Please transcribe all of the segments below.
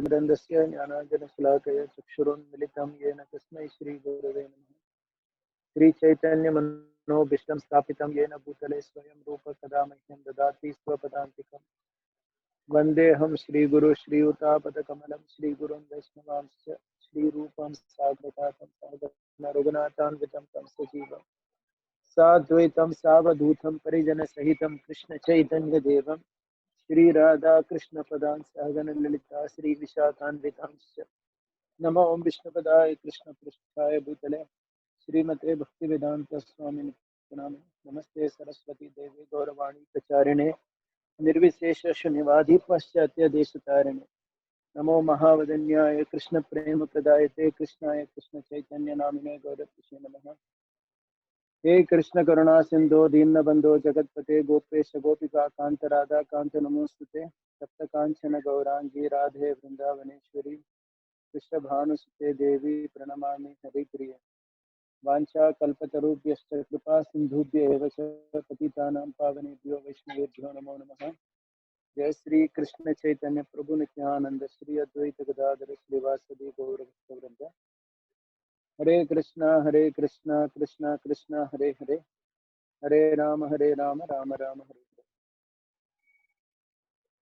मृन्दस्य ज्ञानाञ्जनशलाकया चक्षुरुन्मिलितं येन तस्मै श्रीगुरवे नमः। श्रीचैतन्यमनोभीष्टं स्थापितं येन भूतले स्वयं रूप कदा मह्यं ददाति स्वपदान्तिकं। वन्देऽहं श्रीगुरु श्रीयुतापदकमलं श्रीगुरुं वैष्णवांश्च श्रीरूपं साग्रजातं सहगण रघुनाथान्वितं तं सजीवं साद्वैतं सावधूतं परिजनसहितं कृष्णचैतन्यदेवं श्रीराधाकृष्णपदां सहगण ललिता श्रीविशाखान्वितांश्च नमो ओं विष्णुपदाय कृष्णपृष्ठाय भूतले श्रीमते भक्तिवेदांत स्वामिने नमस्ते सरस्वती देवी गौरवाणी प्रचारिणे निर्विशेष शून्यवादी पाश्चात्य देशतारिणे नमो महावदन्याय कृष्ण प्रेम प्रदायते कृष्णाय कृष्ण चैतन्य नामिने गौरवसे नमः। हे कृष्ण करुणा सिंधो दीनबंधो जगतपते गोपेश गोपिका कांत राधा कांत नमोस्तुते सप्त कांचन गौरांगी राधे वृंदावनेश्वरी कृष्णभानुसुते देवी प्रणमामि हरिप्रिय वाञ्छा कल्पतरुभ्यश्च कृपा सिन्धुभ्य एव च पतितानां पावनेभ्यो वैष्णवेभ्यो नमो नमः। जय श्री कृष्ण चैतन्य प्रभु नित्यानंद श्री अद्वैत गदाधर श्रीवासदि गौरभक्तवृंद। हरे कृष्णा कृष्णा कृष्ण हरे हरे हरे राम राम राम हरे हरे।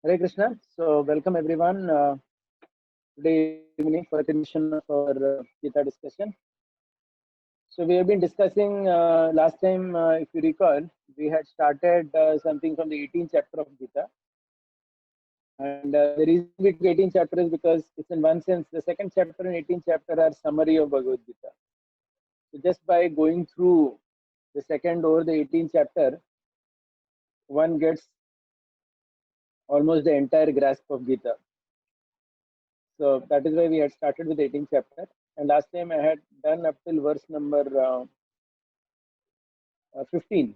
हरे Krishna. So welcome everyone. Today evening for the continuation of our Gita discussion. So we have been discussing last time, if you recall, we had started something from the 18th chapter of Gita. And the reason we took 18 chapters because it's in one sense, the second chapter and 18th chapter are summary of Bhagavad Gita. So just by going through the second or the 18th chapter, one gets almost the entire grasp of Gita. So that is why we had started with the 18th chapter. And last time I had done up till verse number 15.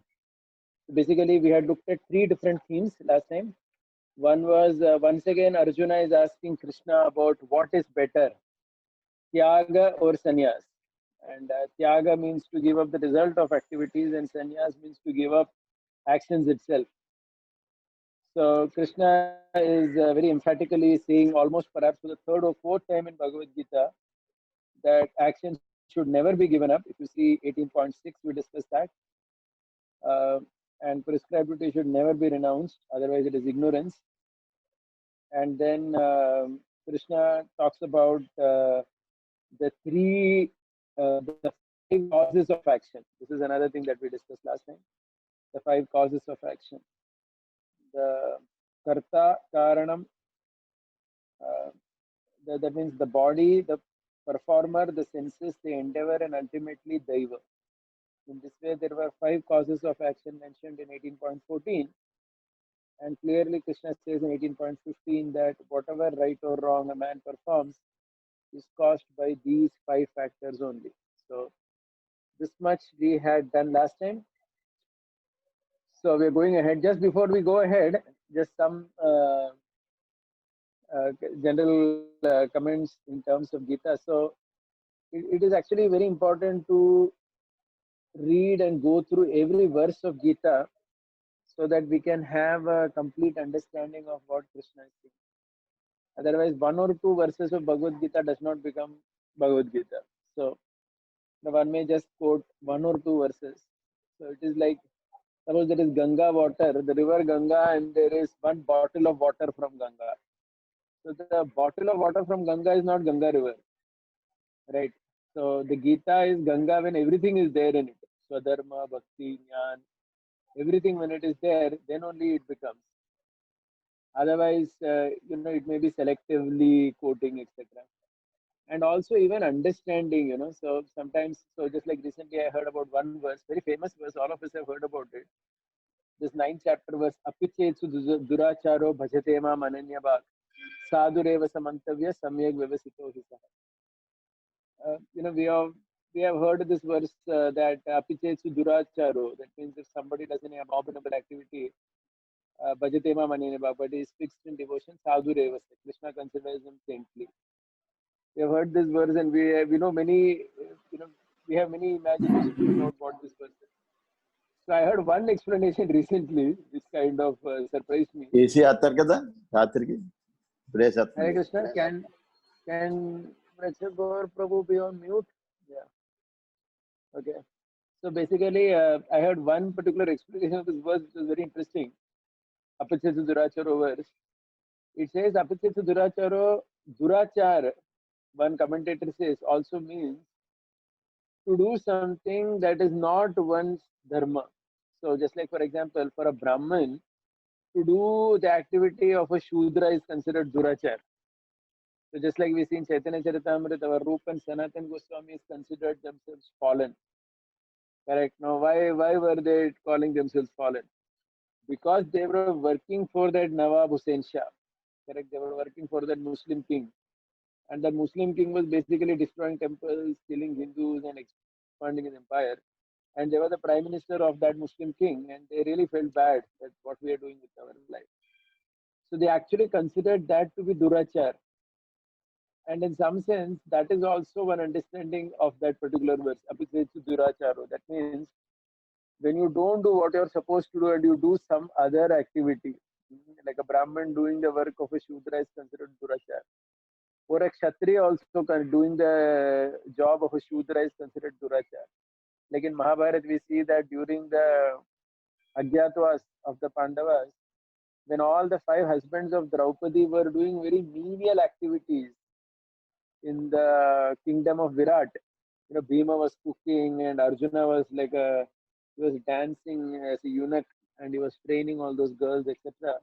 Basically, we had looked at three different themes last time. One was once again Arjuna is asking Krishna about what is better, Tyaga or Sannyas. And Tyaga means to give up the result of activities, and Sannyas means to give up actions itself. So Krishna is very emphatically saying, almost perhaps for the third or fourth time in Bhagavad Gita, that actions should never be given up. If you see 18.6, we discussed that. And prescribed duty should never be renounced, otherwise it is ignorance. And then Krishna talks about the five causes of action. This is another thing that we discussed last time. The five causes of action. The karta, karanam, that means the body, the performer, the senses, the endeavor, and ultimately daiva. In this way, there were five causes of action mentioned in 18.14. And clearly Krishna says in 18.15 that whatever right or wrong a man performs is caused by these five factors only. So this much we had done last time. So we're going ahead. Just before we go ahead, just some general comments in terms of Gita. So it is actually very important to read and go through every verse of Gita so that we can have a complete understanding of what Krishna is saying. Otherwise, one or two verses of Bhagavad Gita does not become Bhagavad Gita. So one may just quote one or two verses. So it is like, suppose there is Ganga water, the river Ganga, and there is one bottle of water from Ganga. So the bottle of water from Ganga is not Ganga river, right? So the Gita is Ganga when everything is there in it. Swadharma, Bhakti, Jnana, everything when it is there, then only it becomes. Otherwise, it may be selectively quoting, etc. And also even understanding, so sometimes, so just like recently I heard about one verse, very famous verse, all of us have heard about it. This 9th chapter verse, apichetsu duracharo bhajate ma mananyabhak sadhureva samantavya samyak vyavasito hisaha. We have heard this verse that apichetsu duracharo, that means if somebody does any abominable activity, bhajate ma mananyabhak, but he is fixed in devotion, sadhureva, Krishna considers him saintly. We have heard this verse, and we know many, we have many imaginations about what this verse is. So I heard one explanation recently, which kind of surprised me. AC ఆతారు కదా రాత్రికి Hare Krishna. Can Mr. Gaur Prabhu be on mute? Yeah. Okay. So basically, I heard one particular explanation of this verse which was very interesting. Apachetsu Duracharo verse. It says Apachetsu Duracharo, Durachar, one commentator says, also means to do something that is not one's dharma. So just like for example, for a Brahmin, to do the activity of a Shudra is considered Durachar. So just like we see in Chaitanya Charitamrita, our Rupa and Sanatan Goswami is considered themselves fallen. Correct. Now, why were they calling themselves fallen? Because they were working for that Nawab Hussain Shah. Correct. They were working for that Muslim king, and that Muslim king was basically destroying temples, killing Hindus, and expanding his empire. And they were the prime minister of that Muslim king, and they really felt bad that what we are doing with our life. So they actually considered that to be durachar. And in some sense, that is also one understanding of that particular verse. Apichetsu duracharo. That means when you don't do what you're supposed to do and you do some other activity, like a Brahmin doing the work of a Shudra is considered durachar. Or a Kshatriya also doing the job of a Shudra is considered durachar. Like in Mahabharata, we see that during the Agyatwas of the Pandavas, when all the five husbands of Draupadi were doing very menial activities in the kingdom of Virat, Bhima was cooking and Arjuna was he was dancing as a eunuch and he was training all those girls, etc.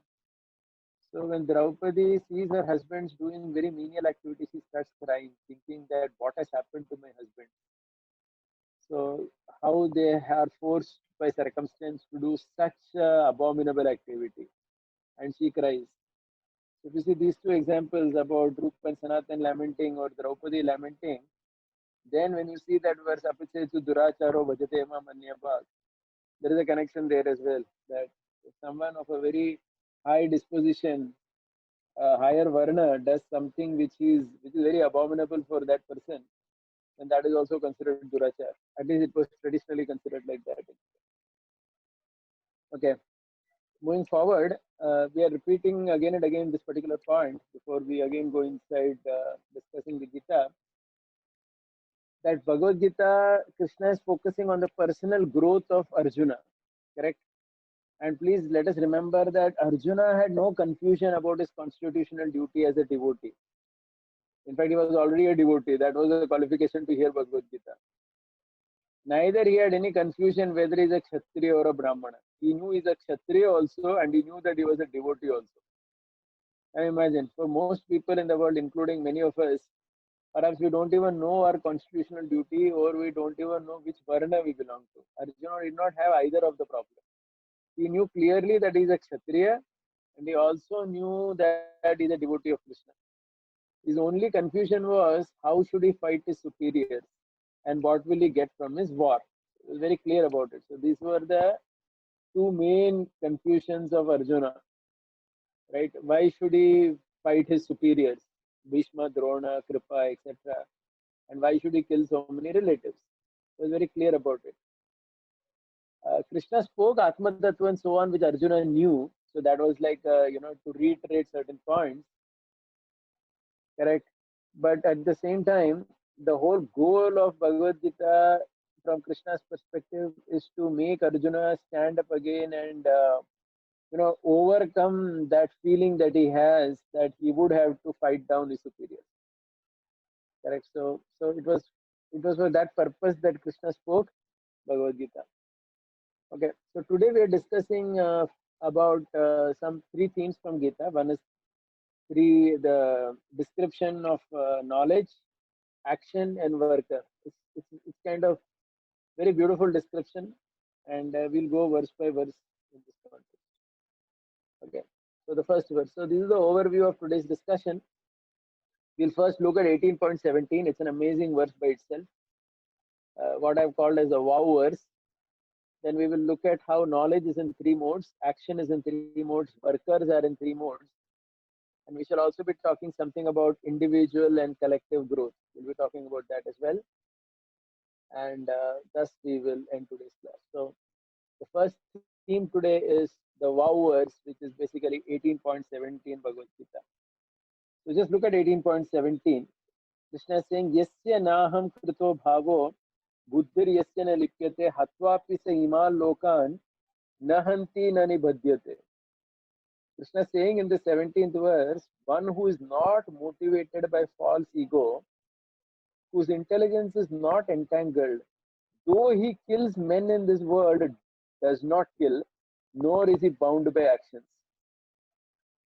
So when Draupadi sees her husbands doing very menial activities, she starts crying, thinking that what has happened to my husband. So how they are forced by circumstance to do such abominable activity, and she cries. So if you see these two examples about Rup and Sanatan lamenting or Draupadi lamenting, then when you see that verse Apichetsu Duracharo Bhajate Ma Manyabhag, there is a connection there as well. That someone of a very high disposition, higher varna, does something which is very abominable for that person, and that is also considered durachar. At least it was traditionally considered like that. Okay. Moving forward, we are repeating again and again this particular point before we again go inside discussing the Gita. That Bhagavad Gita, Krishna is focusing on the personal growth of Arjuna, correct? And please let us remember that Arjuna had no confusion about his constitutional duty as a devotee. In fact, he was already a devotee. That was a qualification to hear Bhagavad Gita. Neither he had any confusion whether he is a Kshatriya or a Brahmana. He knew he is a Kshatriya also, and he knew that he was a devotee also. I imagine for most people in the world, including many of us, perhaps we don't even know our constitutional duty or we don't even know which Varna we belong to. Arjuna did not have either of the problems. He knew clearly that he is a Kshatriya, and he also knew that he is a devotee of Krishna. His only confusion was how should he fight his superiors and what will he get from his war. He was very clear about it. So these were the two main confusions of Arjuna. Right? Why should he fight his superiors, Bhishma, Drona, Kripa, etc.? And why should he kill so many relatives? He was very clear about it. Krishna spoke Atma Tattva and so on, which Arjuna knew. So that was to reiterate certain points, correct? But at the same time, the whole goal of Bhagavad Gita from Krishna's perspective is to make Arjuna stand up again and overcome that feeling that he has that he would have to fight down his superiors. Correct. So it was for that purpose that Krishna spoke Bhagavad Gita. Okay. So today we are discussing about some three themes from Gita. One is the description of knowledge, action, and worker. It's kind of very beautiful description, and we'll go verse by verse in this context. Okay. So the first verse. So this is the overview of today's discussion. We'll first look at 18.17. It's an amazing verse by itself. What I've called as a wow verse. Then we will look at how knowledge is in three modes, action is in three modes, workers are in three modes. And we shall also be talking something about individual and collective growth. We'll be talking about that as well. And thus we will end today's class. So the first theme today is the wow verse, which is basically 18.17 Bhagavad Gita. So just look at 18.17. Krishna is saying, Yasya naham krito bhavo buddhir yasya na lipyate hatvapi sa imal lokan nahanti na nibhadyate. Krishna is saying in the 17th verse, one who is not motivated by false ego, whose intelligence is not entangled, though he kills men in this world, does not kill, nor is he bound by actions.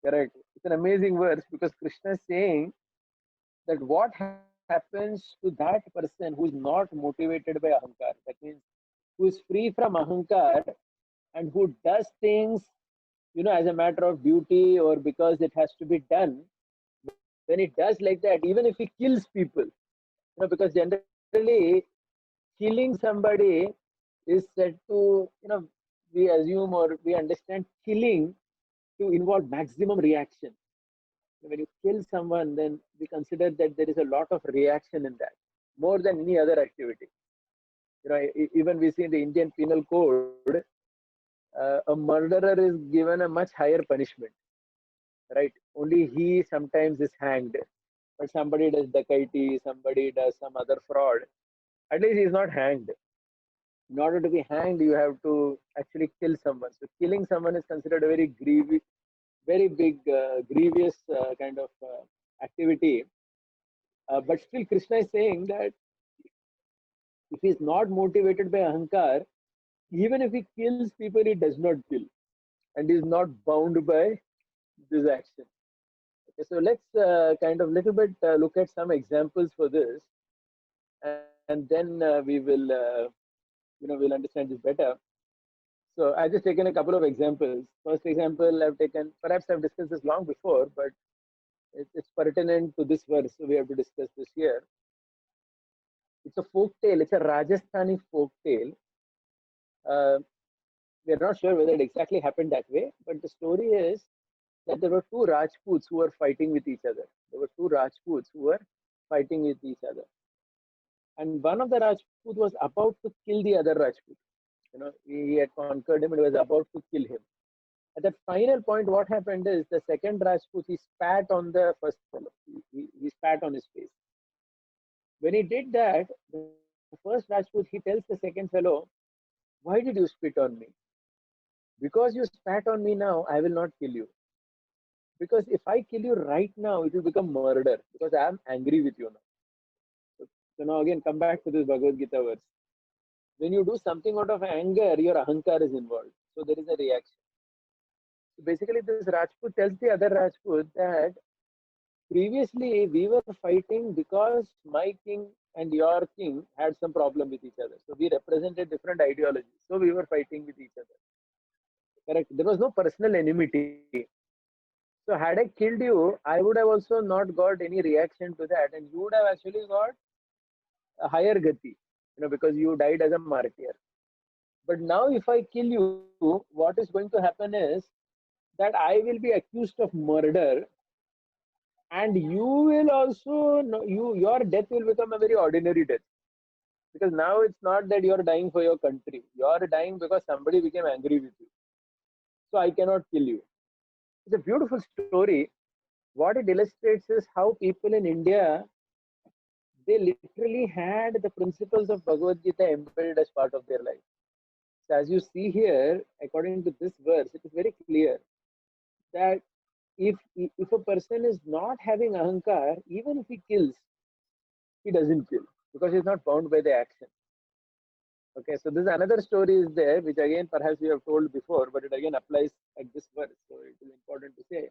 Correct. It's an amazing verse because Krishna is saying that what happens to that person who is not motivated by ahankar, that means who is free from ahankar and who does things, as a matter of duty or because it has to be done, when it does like that, even if he kills people, because generally killing somebody is said to, we assume or we understand killing to involve maximum reaction. When you kill someone, then we consider that there is a lot of reaction in that, more than any other activity. Even we see in the Indian Penal Code, a murderer is given a much higher punishment, right? Only he sometimes is hanged, but somebody does dacoity, somebody does some other fraud. At least he is not hanged. In order to be hanged, you have to actually kill someone. So killing someone is considered a very big, grievous kind of activity. But still, Krishna is saying that if he is not motivated by ahankar, even if he kills people, he does not kill and is not bound by this action. Okay, so let's kind of little bit look at some examples for this, and then we'll understand this better. So I've just taken a couple of examples. First example I've taken, perhaps I've discussed this long before, but it's pertinent to this verse, so we have to discuss this here. It's a folk tale. It's a Rajasthani folk tale. We are not sure whether it exactly happened that way, but the story is that there were two Rajputs who were fighting with each other. There were two Rajputs who were fighting with each other, and one of the Rajput was about to kill the other Rajput. He had conquered him and was about to kill him. At that final point, what happened is the second Rajput, he spat on the first fellow. He spat on his face. When he did that, the first Rajput, he tells the second fellow, "Why did you spit on me? Because you spat on me now, I will not kill you. Because if I kill you right now, it will become murder because I am angry with you now." So now again, come back to this Bhagavad Gita verse. When you do something out of anger, your ahankar is involved. So there is a reaction. So basically, this Rajput tells the other Rajput that previously we were fighting because my king and your king had some problem with each other. So we represented different ideologies. So we were fighting with each other. Correct. There was no personal enmity. So had I killed you, I would have also not got any reaction to that, and you would have actually got a higher gati, because you died as a martyr. But now, if I kill you, what is going to happen is that I will be accused of murder, and you will also your death will become a very ordinary death, because now it's not that you're dying for your country, you're dying because somebody became angry with you. So I cannot kill you. It's a beautiful story. What it illustrates is how people in India, they literally had the principles of Bhagavad Gita embedded as part of their life. So as you see here, according to this verse, it is very clear that if a person is not having ahankar, even if he kills, he doesn't kill because he's not bound by the action. Okay, so this another story is there, which again perhaps we have told before, but it again applies at this verse. So it is important to say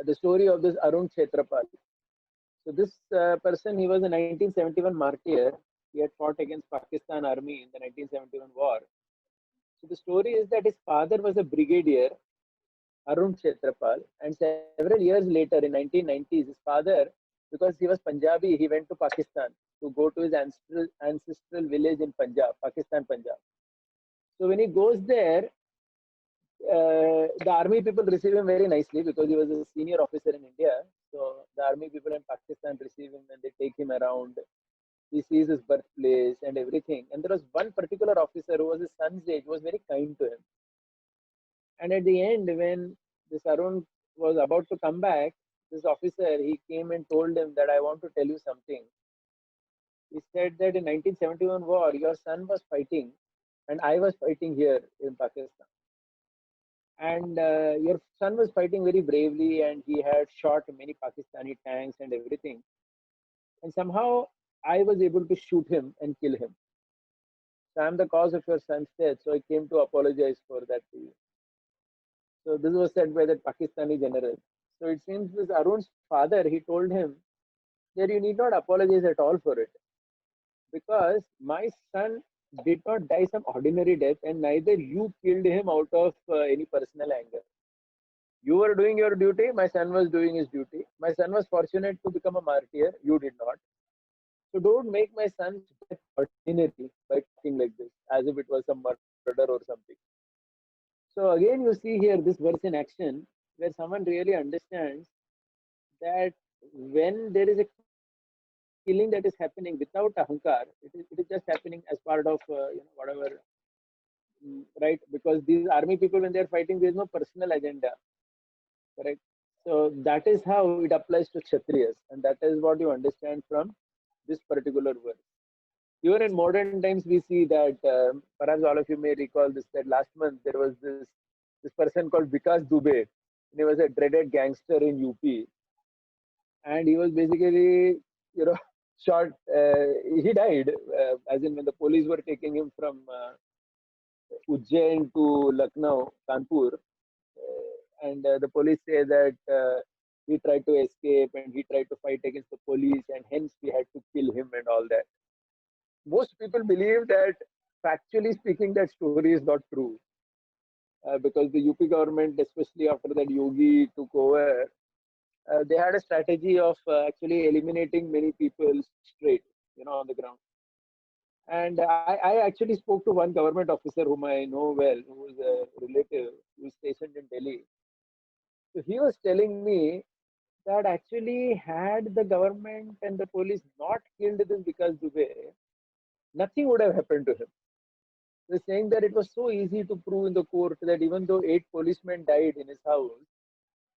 the story of this Arun Kshetrapal. So this person, he was a 1971 martyr. He had fought against Pakistan army in the 1971 war. So the story is that his father was a brigadier, Arun Kshetrapal, and several years later in 1990s, his father, because he was Punjabi, he went to Pakistan to go to his ancestral village in Punjab, Pakistan, Punjab. So when he goes there, the army people receive him very nicely because he was a senior officer in India. So the army people in Pakistan receive him and they take him around. He sees his birthplace and everything. And there was one particular officer who was his son's age, who was very kind to him. And at the end, when this Arun was about to come back, this officer, he came and told him that I want to tell you something. He said that in 1971 war, your son was fighting and I was fighting here in Pakistan. And your son was fighting very bravely and he had shot many Pakistani tanks and everything. And somehow I was able to shoot him and kill him. So I'm the cause of your son's death. So I came to apologize for that to you. So this was said by that Pakistani general. So it seems this Arun's father, he told him that you need not apologize at all for it because my son did not die some ordinary death and neither you killed him out of any personal anger. You were doing your duty, my son was doing his duty. My son was fortunate to become a martyr, you did not. So don't make my son's death ordinary by talking like this, as if it was some murder or something. So again, you see here this verse in action where someone really understands that when there is a killing that is happening without ahankar, it is just happening as part of whatever, right? Because these army people, when they are fighting, there is no personal agenda, correct? So that is how it applies to Kshatriyas, and that is what you understand from this particular verse. Even in modern times, we see that perhaps all of you may recall this that last month there was this person called Vikas Dubey, and he was a dreaded gangster in UP, and he was basically shot. He died, as in when the police were taking him from Ujjain to Lucknow, Kanpur, and the police say that he tried to escape and he tried to fight against the police, and hence we had to kill him and all that. Most people believe that, factually speaking, that story is not true because the UP government, especially after that Yogi took over, they had a strategy of actually eliminating many people straight, on the ground. And I actually spoke to one government officer whom I know well, who is a relative who is stationed in Delhi. So he was telling me that actually, had the government and the police not killed this Vikas Dubey, nothing would have happened to him. They're saying that it was so easy to prove in the court that even though 8 policemen died in his house,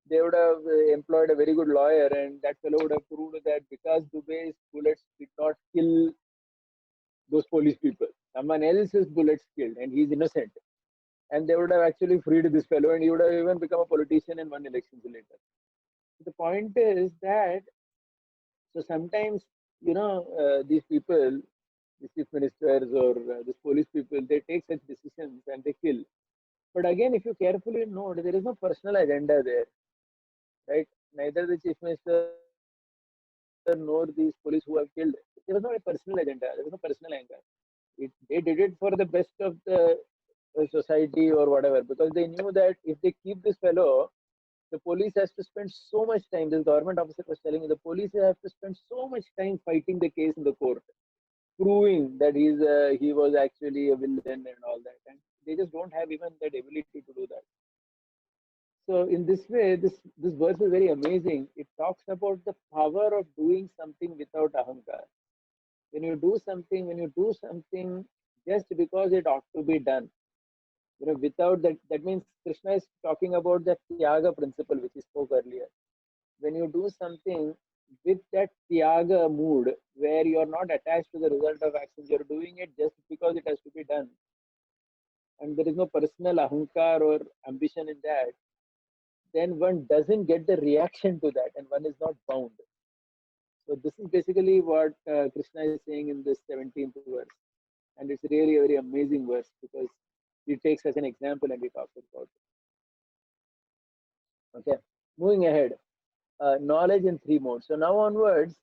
they would have employed a very good lawyer, and that fellow would have proved that because Dubey's bullets did not kill those police people, someone else's bullets killed, and he's innocent. And they would have actually freed this fellow, and he would have even become a politician and won elections later. The point is that so sometimes these people, these chief ministers or these police people, they take such decisions and they kill. But again, if you carefully note, there is no personal agenda there, right? Neither the chief minister nor these police who have killed. There was not a personal agenda. There was no personal anger. They did it for the best of the society or whatever, because they knew that if they keep this fellow, the police has to spend so much time. This government officer was telling me the police have to spend so much time fighting the case in the court, proving that he was actually a villain and all that, and they just don't have even that ability to do that. So in this way, this verse is very amazing. It talks about the power of doing something without ahankar. When you do something just because it ought to be done, without that, that means Krishna is talking about the Tyaga principle, which he spoke earlier. When you do something with that Tyaga mood, where you are not attached to the result of action, you're doing it just because it has to be done, and there is no personal ahankar or ambition in that, then one doesn't get the reaction to that, and one is not bound. So this is basically what Krishna is saying in this 17th verse, and it's really a very amazing verse because he takes as an example and he talks about it. Okay, moving ahead, knowledge in 3 modes. So now onwards,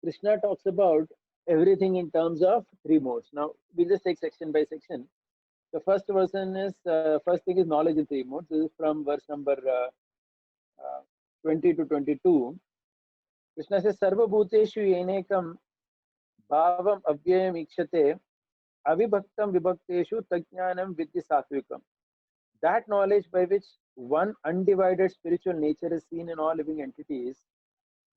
Krishna talks about everything in terms of 3 modes. Now we'll just take section by section. The first thing is knowledge in 3 modes. This is from verse number 20 to 22. Krishna says, Sarva Bhuteshu Yenekam Bhavam Avyayam Ikshate Avibhaktam Vibhakteshu Tajnanam Vidya Satvikam. That knowledge by which one undivided spiritual nature is seen in all living entities,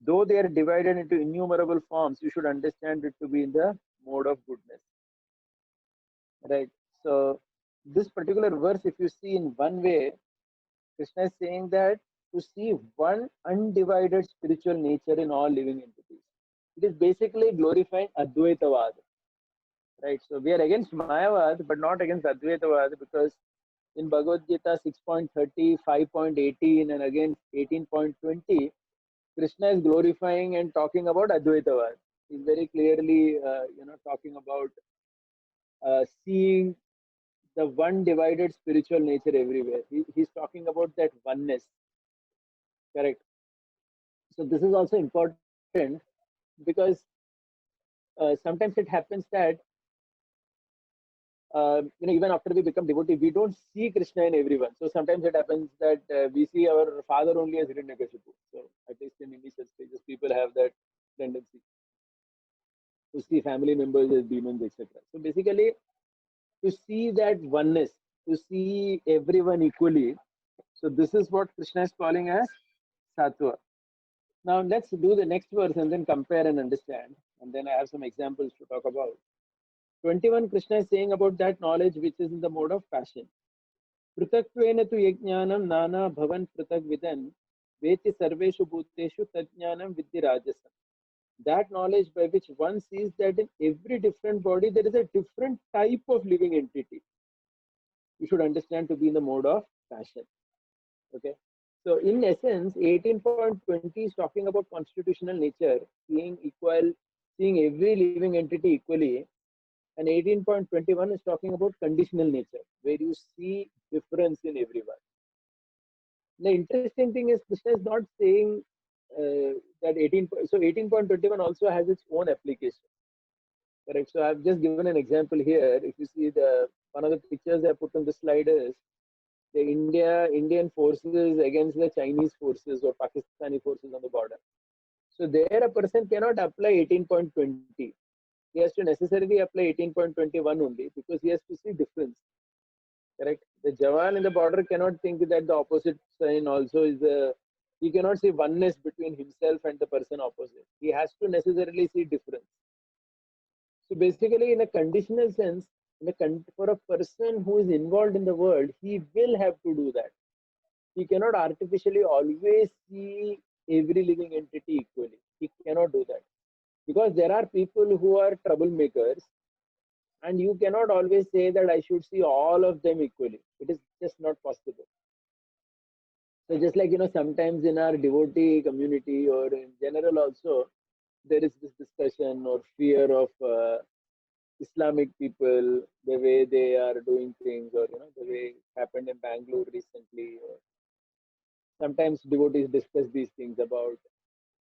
though they are divided into innumerable forms, you should understand it to be in the mode of goodness. Right. So this particular verse, if you see in one way, Krishna is saying that to see one undivided spiritual nature in all living entities. It is basically glorifying Advaitavad, right? So we are against Mayavad, but not against Advaitavad, because in Bhagavad Gita 6.30, 5.18, and again 18.20, Krishna is glorifying and talking about Advaitavad. He's very clearly, talking about seeing the one divided spiritual nature everywhere. He's talking about that oneness, correct? So this is also important because sometimes it happens that even after we become devotee, we don't see Krishna in everyone. So sometimes it happens that we see our father only as Hiranyakashipu. So at least in initial stages, people have that tendency to see family members as demons, etc. So basically, to see that oneness, to see everyone equally. So this is what Krishna is calling as Sattva. Now let's do the next verse and then compare and understand. And then I have some examples to talk about. 21, Krishna is saying about that knowledge which is in the mode of passion. Pritakwena tu yajnanam nana bhavan pritak vidan veti sarveshu bhuteshu tajnanam vidhi rajasam. That knowledge by which one sees that in every different body there is a different type of living entity. You should understand to be in the mode of passion. Okay. So in essence, 18.20 is talking about constitutional nature, being equal, seeing every living entity equally. And 18.21 is talking about conditional nature, where you see difference in everyone. The interesting thing is Krishna is not saying that 18. So 18.21 also has its own application. Correct. So I've just given an example here. If you see one of the pictures I put on the slide is the Indian forces against the Chinese forces or Pakistani forces on the border. So there a person cannot apply 18.20. He has to necessarily apply 18.21 only because he has to see difference. Correct. The Jawan in the border cannot think that the opposite sign also is he cannot see oneness between himself and the person opposite. He has to necessarily see difference. So basically, in a conditional sense, for a person who is involved in the world, he will have to do that. He cannot artificially always see every living entity equally. He cannot do that. Because there are people who are troublemakers, and you cannot always say that I should see all of them equally. It is just not possible. So just like, sometimes in our devotee community or in general also, there is this discussion or fear of Islamic people, the way they are doing things, or the way it happened in Bangalore recently. Or sometimes devotees discuss these things about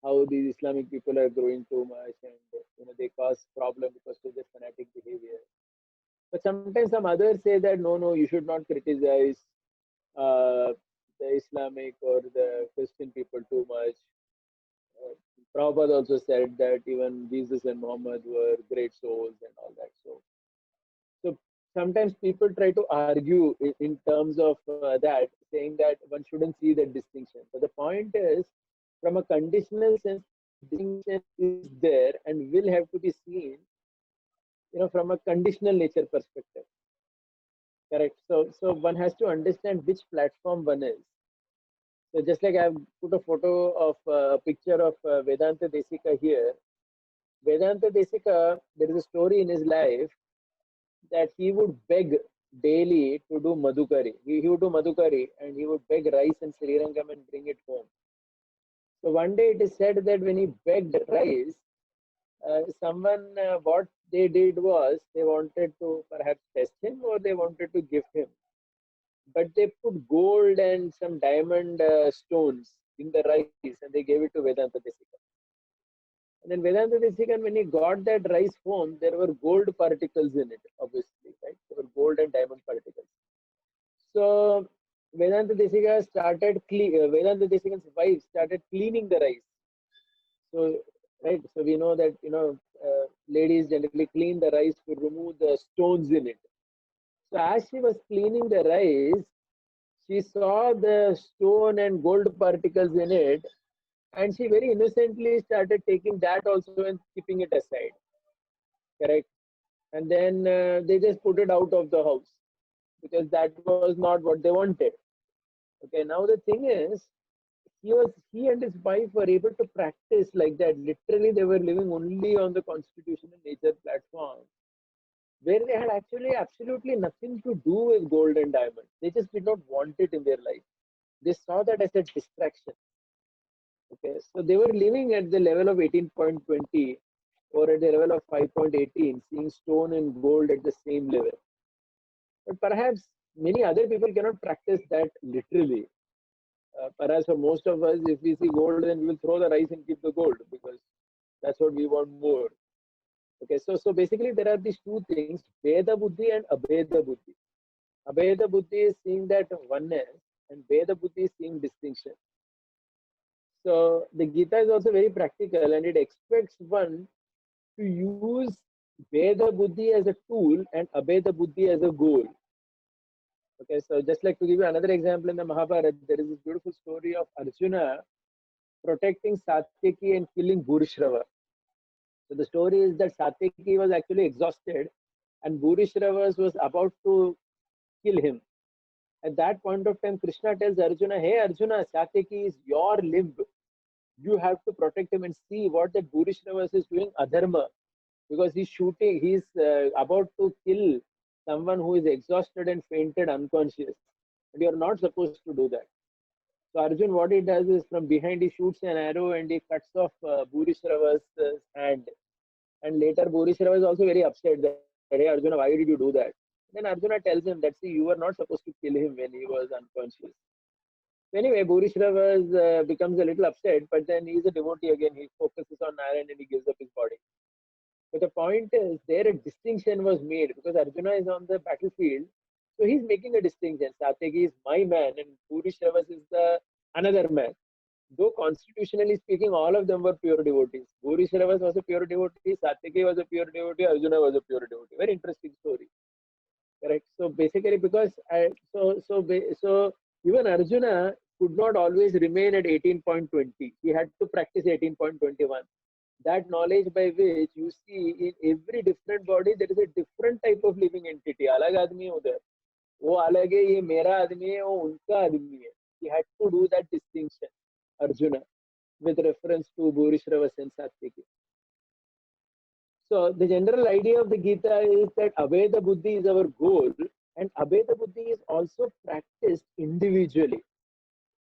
how these Islamic people are growing too much, and they cause problem because of their fanatic behavior. But sometimes some others say that no, you should not criticize the Islamic or the Christian people too much. Prabhupada also said that even Jesus and Muhammad were great souls and all that. So sometimes people try to argue in terms of that, saying that one shouldn't see that distinction. But the point is, from a conditional sense, distinction is there and will have to be seen, from a conditional nature perspective. Correct. So one has to understand which platform one is. So just like I've put a photo of a picture of Vedanta Desika here. Vedanta Desika, there is a story in his life that he would beg daily to do madhukari. He would do madhukari and he would beg rice and srirangam and bring it home. So one day it is said that when he begged rice, what they did was they wanted to perhaps test him or they wanted to gift him. But they put gold and some diamond stones in the rice and they gave it to Vedanta Desika. And then Vedanta Desika, when he got that rice home, there were gold particles in it, obviously, right? There were gold and diamond particles. So Vedanta Desika's wife started cleaning the rice. So, right, so we know that, ladies generally clean the rice to remove the stones in it. So as she was cleaning the rice, she saw the stone and gold particles in it, and she very innocently started taking that also and keeping it aside. Correct. And then they just put it out of the house because that was not what they wanted. Okay. Now the thing is, he and his wife were able to practice like that. Literally, they were living only on the Constitution and Nature platform, where they had actually absolutely nothing to do with gold and diamonds. They just did not want it in their life. They saw that as a distraction. Okay, so they were living at the level of 18.20 or at the level of 5.18, seeing stone and gold at the same level. But perhaps many other people cannot practice that literally. Perhaps for most of us, if we see gold, then we will throw the rice and keep the gold because that's what we want more. Okay, so basically there are these two things, Veda Buddhi and Abheda Buddhi. Abheda Buddhi is seeing that oneness and Veda Buddhi is seeing distinction. So the Gita is also very practical and it expects one to use Veda Buddhi as a tool and Abheda Buddhi as a goal. Okay, so just like to give you another example in the Mahabharata, there is this beautiful story of Arjuna protecting Satyaki and killing Bhurishrava. So the story is that Satyaki was actually exhausted and Bhurishrava was about to kill him. At that point of time, Krishna tells Arjuna, hey Arjuna, Satyaki is your limb. You have to protect him and see what that Bhurishrava is doing adharma. Because he's shooting, he's about to kill someone who is exhausted and fainted unconscious. And you're not supposed to do that. So Arjun, what he does is from behind he shoots an arrow and he cuts off Bhurishrava's hand. And later Bhurishrava is also very upset that, hey Arjuna, why did you do that? Then Arjuna tells him that, see, you were not supposed to kill him when he was unconscious. So anyway, Bhurishrava becomes a little upset, but then he's a devotee again. He focuses on Narayan and he gives up his body. But the point is, there a distinction was made because Arjuna is on the battlefield. So he's making a distinction. Satyaki is my man and Bhurishrava is the another man. Though constitutionally speaking, all of them were pure devotees. Bhurishrava was a pure devotee, Satyaki was a pure devotee, Arjuna was a pure devotee. Very interesting story. Correct. So basically, because so even Arjuna could not always remain at 18.20. He had to practice 18.21. That knowledge by which you see in every different body there is a different type of living entity. अलग आदमी है उधर, वो अलग है, ये मेरा आदमी है, वो उनका आदमी है. He had to do that distinction, Arjuna, with reference to Bhurishrava and Satyaki. So the general idea of the Gita is that Abheda Buddhi is our goal, and Abheda Buddhi is also practiced individually.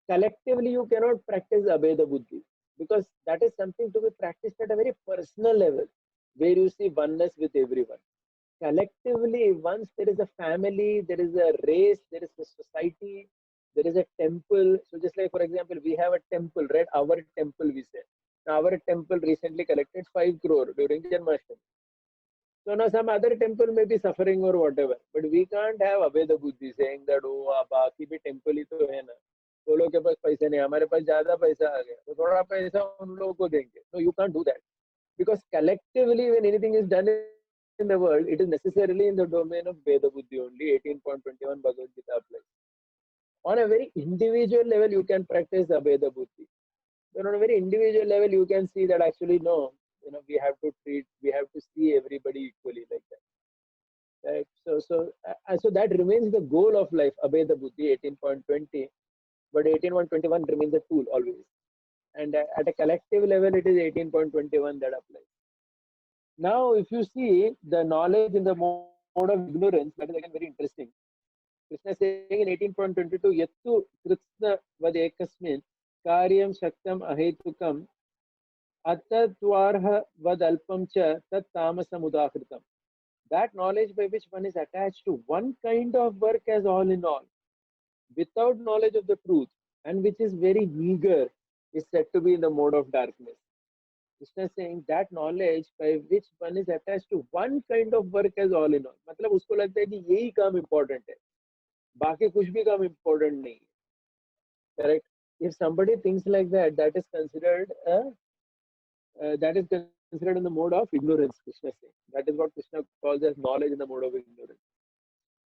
Collectively, you cannot practice Abheda Buddhi because that is something to be practiced at a very personal level, where you see oneness with everyone. Collectively, once there is a family, there is a race, there is a society, there is a temple. So just like, for example, we have a temple, right? Our temple, we say. Now, our temple recently collected 5 crore during Janmashtami. So now some other temple may be suffering or whatever, but we can't have Abheda Buddhi saying that, oh, बाकी भी temple ही तो है ना, वो लोग के पास पैसे नहीं, हमारे पास ज्यादा पैसा आ गया, तो थोड़ा पैसा उन लोगों को देंगे. No, you can't do that. Because collectively, when anything is done in the world, it is necessarily in the domain of Veda Buddhi only. 18.21 Bhagavad Gita applies. On a very individual level, you can practice Abheda Buddhi. But on a very individual level, you can see that actually, no, we have to see everybody equally like that. Right? So that remains the goal of life, Abheda Buddhi, 18.20. But 18.21 remains a tool always. And at a collective level, it is 18.21 that applies. Now, if you see the knowledge in the mode of ignorance, that is again very interesting. Krishna is saying in 18.22, Yattu Krishna vadekasmin karyam shaktam ahetukam atadvarha vadalpam cha tat tamasam udahritam. That knowledge by which one is attached to one kind of work as all in all, without knowledge of the truth, and which is very meager, is said to be in the mode of darkness. Krishna is saying that knowledge by which one is attached to one kind of work as all in all. मतलब उसको लगता है कि यही काम important है, बाकी कुछ भी काम important नहीं है. Correct? If somebody thinks like that, that is considered in the mode of ignorance. Krishna is saying that is what Krishna calls as knowledge in the mode of ignorance.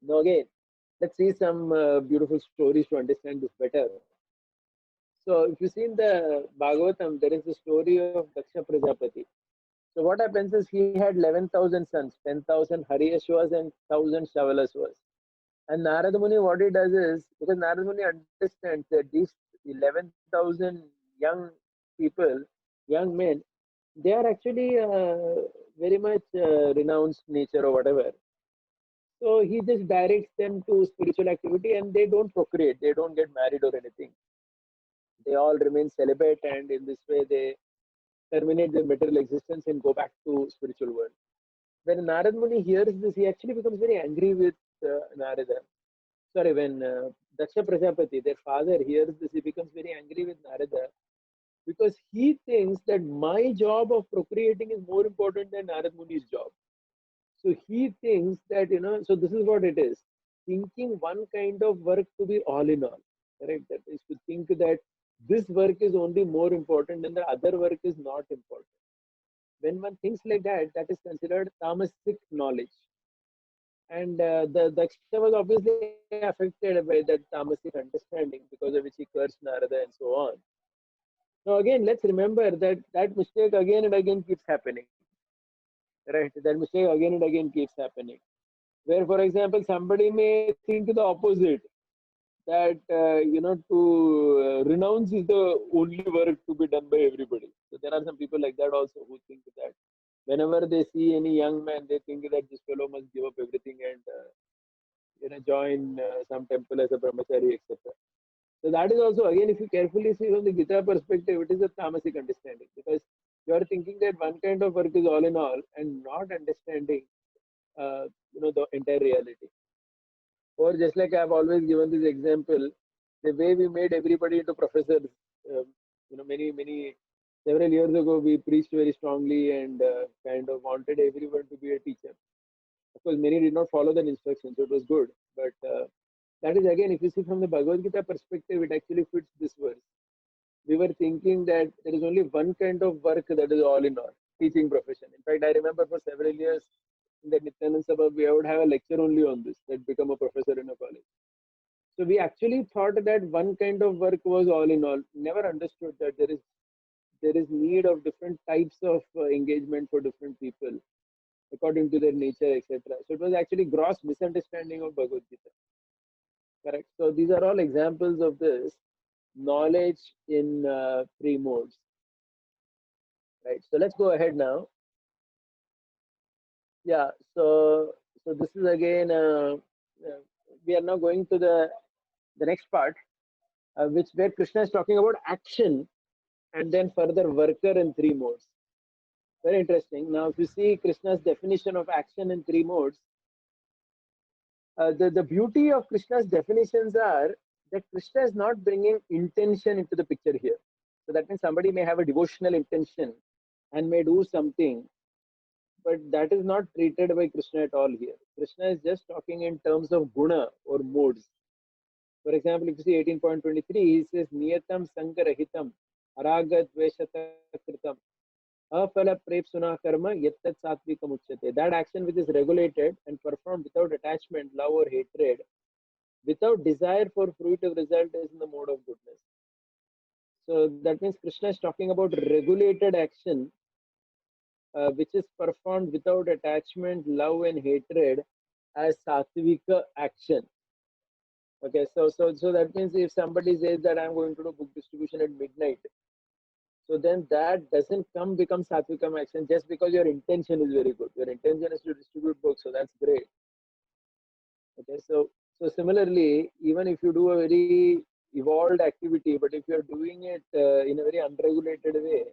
Now again, let's see some beautiful stories to understand this better. So if you see in the Bhagavatam, there is the story of Daksha Prajapati. So what happens is he had 11,000 sons, 10,000 Hariyashvas and 1,000 Shavalasvas. And Narada Muni, what he does is, because Narada Muni understands that these 11,000 young people, young men, they are actually very much renounced nature or whatever. So he just directs them to spiritual activity and they don't procreate, they don't get married or anything. They all remain celibate, and in this way they terminate their material existence and go back to spiritual world. When Narad Muni hears this, he actually becomes very angry with Narada. Sorry, when Daksha Prajapati, their father, hears this, he becomes very angry with Narada because he thinks that my job of procreating is more important than Narad Muni's job. So he thinks that, so this is what it is. Thinking one kind of work to be all in all, correct? That is to think that this work is only more important and the other work is not important. When one thinks like that, that is considered tamasic knowledge. And the Daksha was obviously affected by that tamasic understanding because of which he cursed Narada and so on. Now again, let's remember that that mistake again and again keeps happening, right? That mistake again and again keeps happening. Where, for example, somebody may think the opposite, that to renounce is the only work to be done by everybody. So there are some people like that also who think that whenever they see any young man, they think that this fellow must give up everything and join some temple as a brahmachari, etc. So that is also, again, if you carefully see from the Gita perspective, it is a tamasic understanding because you are thinking that one kind of work is all in all and not understanding the entire reality. Or just like I've always given this example, the way we made everybody into professors, many several years ago, we preached very strongly and kind of wanted everyone to be a teacher. Of course, many did not follow that instruction, so it was good. But that is again, if you see from the Bhagavad Gita perspective, it actually fits this verse. We were thinking that there is only one kind of work that is all in all, teaching profession. In fact, I remember for several years in the Nityanand Sabha, we would have a lecture only on this, that become a professor in a college. So we actually thought that one kind of work was all in all. Never understood that there is need of different types of engagement for different people according to their nature, etc. So it was actually gross misunderstanding of Bhagavad Gita. Correct. So these are all examples of this knowledge in three modes. Right. So let's go ahead now. Yeah. So this is again. We are now going to the next part, which where Krishna is talking about action and then further worker in three modes. Very interesting. Now, if you see Krishna's definition of action in three modes, the beauty of Krishna's definitions are that Krishna is not bringing intention into the picture here. So that means somebody may have a devotional intention and may do something, but that is not treated by Krishna at all here. Krishna is just talking in terms of guna or modes. For example, if you see 18.23, he says, Niyatam Sangarahitam Aragat Veshatakritam Afala Prepsuna Karma Yattat Satvikam Uchyate. That action which is regulated and performed without attachment, love, or hatred, without desire for fruitive result, is in the mode of goodness. So that means Krishna is talking about regulated action which is performed without attachment, love, and hatred as sattvika action. Okay, so that means if somebody says that I'm going to do book distribution at midnight, so then that doesn't become satvikam action just because your intention is very good. Your intention is to distribute books, so that's great. Okay, so similarly, even if you do a very evolved activity, but if you're doing it in a very unregulated way,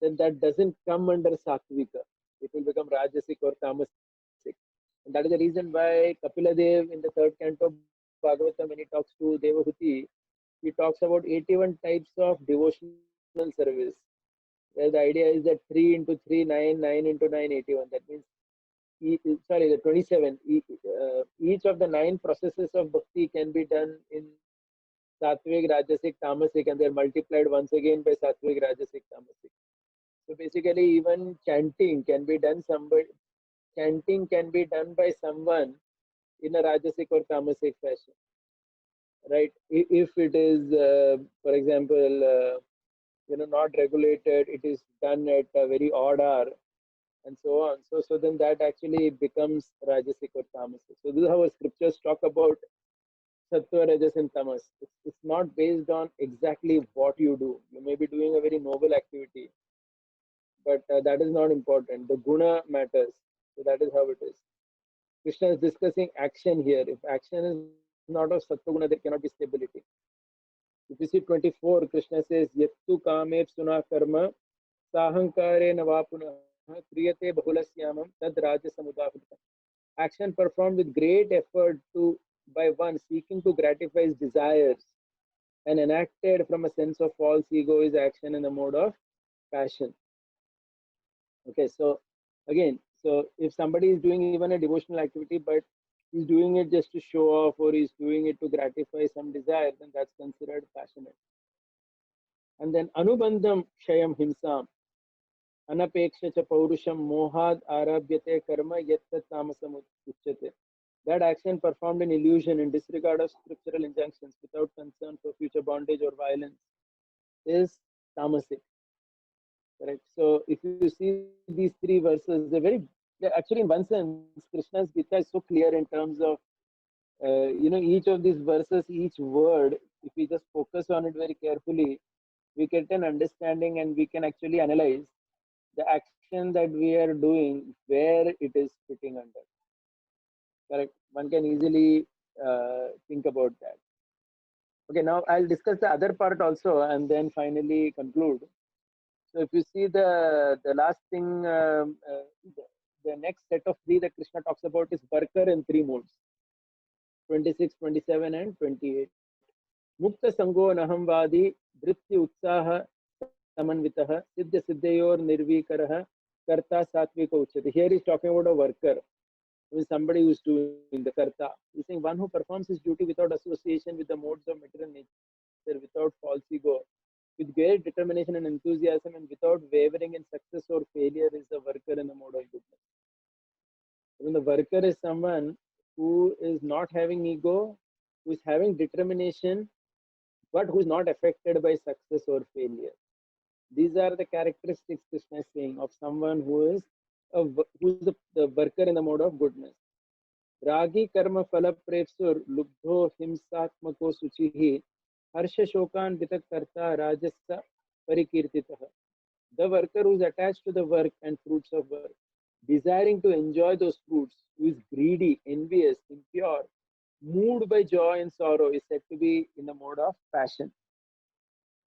then that doesn't come under sattvika. It will become rajasic or tamasic. And that is the reason why Kapila Dev in the third canto of Bhagavatam, when he talks to Devahuti, he talks about 81 types of devotional service. Where the idea is that 3 into 3, 9, 9 into 9, 81. That means, the 27. Each of the 9 processes of bhakti can be done in Satvik, Rajasic, Tamasic, and they're multiplied once again by Satvik, Rajasic, Tamasic. So basically, even chanting can be done by someone in a Rajasic or Tamasic fashion, right? If it is, for example, not regulated, it is done at a very odd hour, and so on. So then that actually becomes Rajasic or Tamasic. So this is how scriptures talk about sattva, rajas, and tamas. It's not based on exactly what you do. You may be doing a very noble activity, but that is not important. The guna matters. So that is how it is. Krishna is discussing action here. If action is not of sattva guna, there cannot be stability. If you see 24, Krishna says, Yattu kamer suna karma sahankare navapunah kriyate bahulasyamam tad raja samudahutta. Action performed with great effort to by one seeking to gratify his desires and enacted from a sense of false ego is action in the mode of passion. Okay, so again, so if somebody is doing even a devotional activity, but he's doing it just to show off or he's doing it to gratify some desire, then that's considered passionate. And then anubandham shayam himsam anapeksha cha paurusham mohad arabhyate karma yatta tamasam uchyate. That action performed in illusion in disregard of scriptural injunctions without concern for future bondage or violence is tamasic. Correct. So if you see these three verses, actually in one sense, Krishna's Gita is so clear in terms of each of these verses, each word. If we just focus on it very carefully, we get an understanding and we can actually analyze the action that we are doing, where it is fitting under. Correct. One can easily think about that. Okay, now I'll discuss the other part also and then finally conclude. So if you see the last thing, the next set of three that Krishna talks about is Barkar in three modes, 26, 27 and 28. Mukta Sango Nahamvadi Dhritya Utsaha Samanvitaha Siddha Siddhayor Nirvikaraha Karta Satvika Uchyate. Here he's talking about a worker, who is somebody who is doing the Karta. He's saying one who performs his duty without association with the modes of material nature, without false ego, with great determination and enthusiasm, and without wavering in success or failure, is the worker in the mode of goodness. When the worker is someone who is not having ego, who is having determination, but who is not affected by success or failure. These are the characteristics Krishna is saying of someone who's the worker in the mode of goodness. Ragi karma phala prepsur lubdho himsatmako suchihi harsha shokan vitak karta rajasa parikirtitaha. The worker who is attached to the work and fruits of work, desiring to enjoy those fruits, who is greedy, envious, impure, moved by joy and sorrow, is said to be in the mode of passion.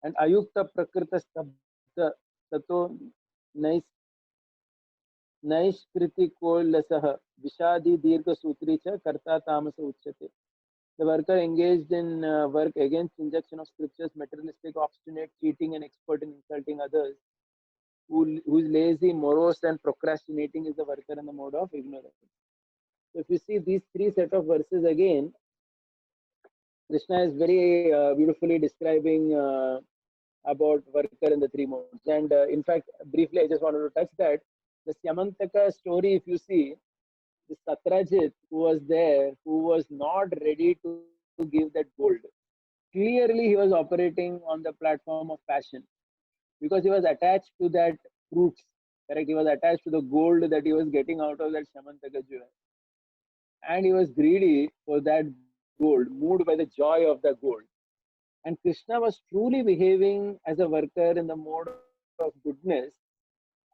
And ayukta prakrita stabda tato naiskritikollasaha vishadi dirgha sutri cha karta tamasa uchyate. The worker engaged in work against injunction of scriptures, materialistic, obstinate, cheating, and expert in insulting others, who is lazy, morose, and procrastinating, is the worker in the mode of ignorance. So if you see these three set of verses again, Krishna is very beautifully describing about worker in the three modes. And in fact, briefly, I just wanted to touch that the Syamantaka story. If you see, the Satrajit who was there, who was not ready to give that gold, clearly he was operating on the platform of passion, because he was attached to that fruits. Correct? He was attached to the gold that he was getting out of that Syamantaka jewel, and he was greedy for that gold, moved by the joy of the gold. And Krishna was truly behaving as a worker in the mode of goodness,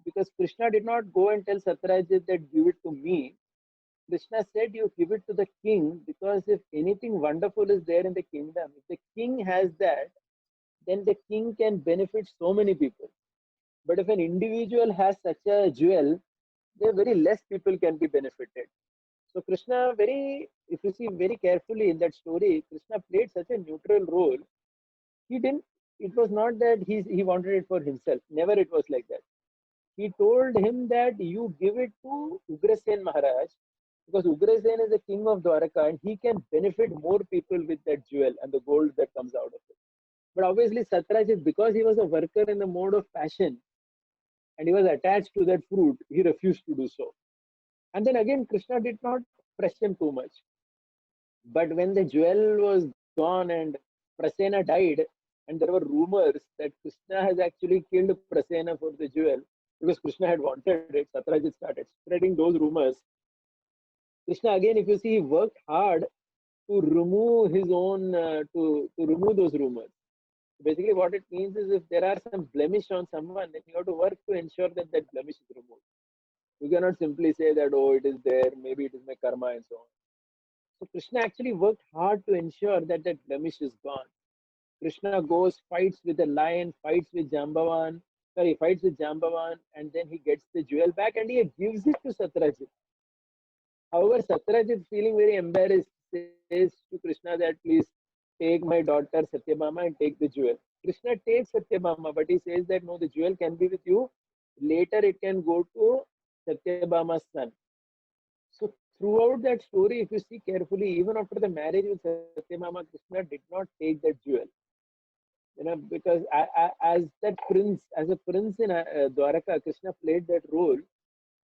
because Krishna did not go and tell Satrajit that give it to me. Krishna said, you give it to the king, because if anything wonderful is there in the kingdom, if the king has that, then the king can benefit so many people. But if an individual has such a jewel, there very less people can be benefited. So Krishna, if you see very carefully in that story, Krishna played such a neutral role. He didn't. It was not that he wanted it for himself. Never it was like that. He told him that you give it to Ugrasen Maharaj, because Ugrasen is the king of Dwaraka and he can benefit more people with that jewel and the gold that comes out of it. But obviously Satrajit, because he was a worker in the mode of passion and he was attached to that fruit, he refused to do so. And then again, Krishna did not press him too much. But when the jewel was gone and Prasena died, and there were rumors that Krishna has actually killed Prasena for the jewel because Krishna had wanted it, Satrajit started spreading those rumors. Krishna, again, if you see, he worked hard to remove his own, to remove those rumors. Basically, what it means is if there are some blemish on someone, then you have to work to ensure that that blemish is removed. You cannot simply say that, oh, it is there, maybe it is my karma and so on. So Krishna actually worked hard to ensure that that blemish is gone. Krishna goes, fights with the lion, fights with Jambavan, and then he gets the jewel back and he gives it to Satyajit. However, Satyajit, feeling very embarrassed, says to Krishna that please take my daughter Satyabhama and take the jewel. Krishna takes Satyabhama, but he says that no, the jewel can be with you. Later, it can go to Satyabhama's son. So throughout that story, if you see carefully, even after the marriage with Satyabhama, Krishna did not take that jewel. Because as that prince, as a prince in Dwaraka, Krishna played that role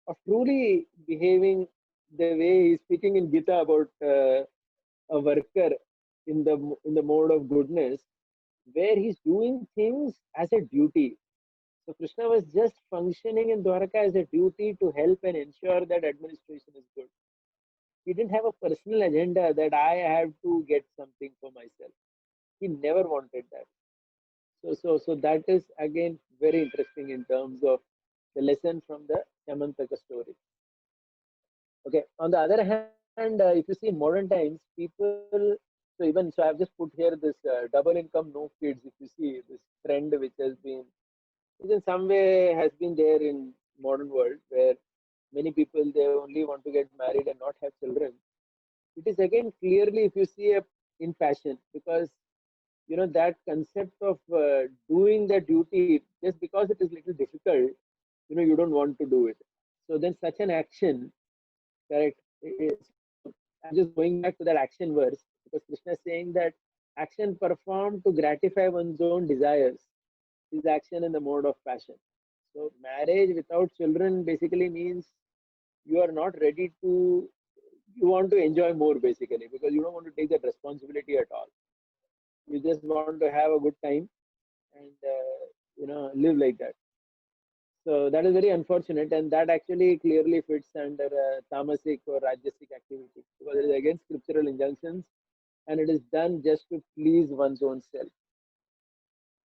of truly behaving the way he's speaking in Gita about a worker in the mode of goodness, where he's doing things as a duty. So Krishna was just functioning in Dwaraka as a duty to help and ensure that administration is good. He didn't have a personal agenda that I have to get something for myself. He never wanted that. So that is again very interesting in terms of the lesson from the Yamantaka story. Okay. On the other hand, if you see in modern times, people. So I've just put here this double income no kids. If you see this trend which in some way has been there in modern world, where many people they only want to get married and not have children. It is again clearly if you see in fashion, because that concept of doing the duty just because it is little difficult, you don't want to do it. So then such an action, correct. So I'm just going back to that action verse, because Krishna is saying that action performed to gratify one's own desires is action in the mode of passion. So marriage without children basically means you are not ready to, you want to enjoy more basically, because you don't want to take that responsibility at all. You just want to have a good time and live like that. So that is very unfortunate, and that actually clearly fits under tamasic or rajasic activity, because it is against scriptural injunctions and it is done just to please one's own self.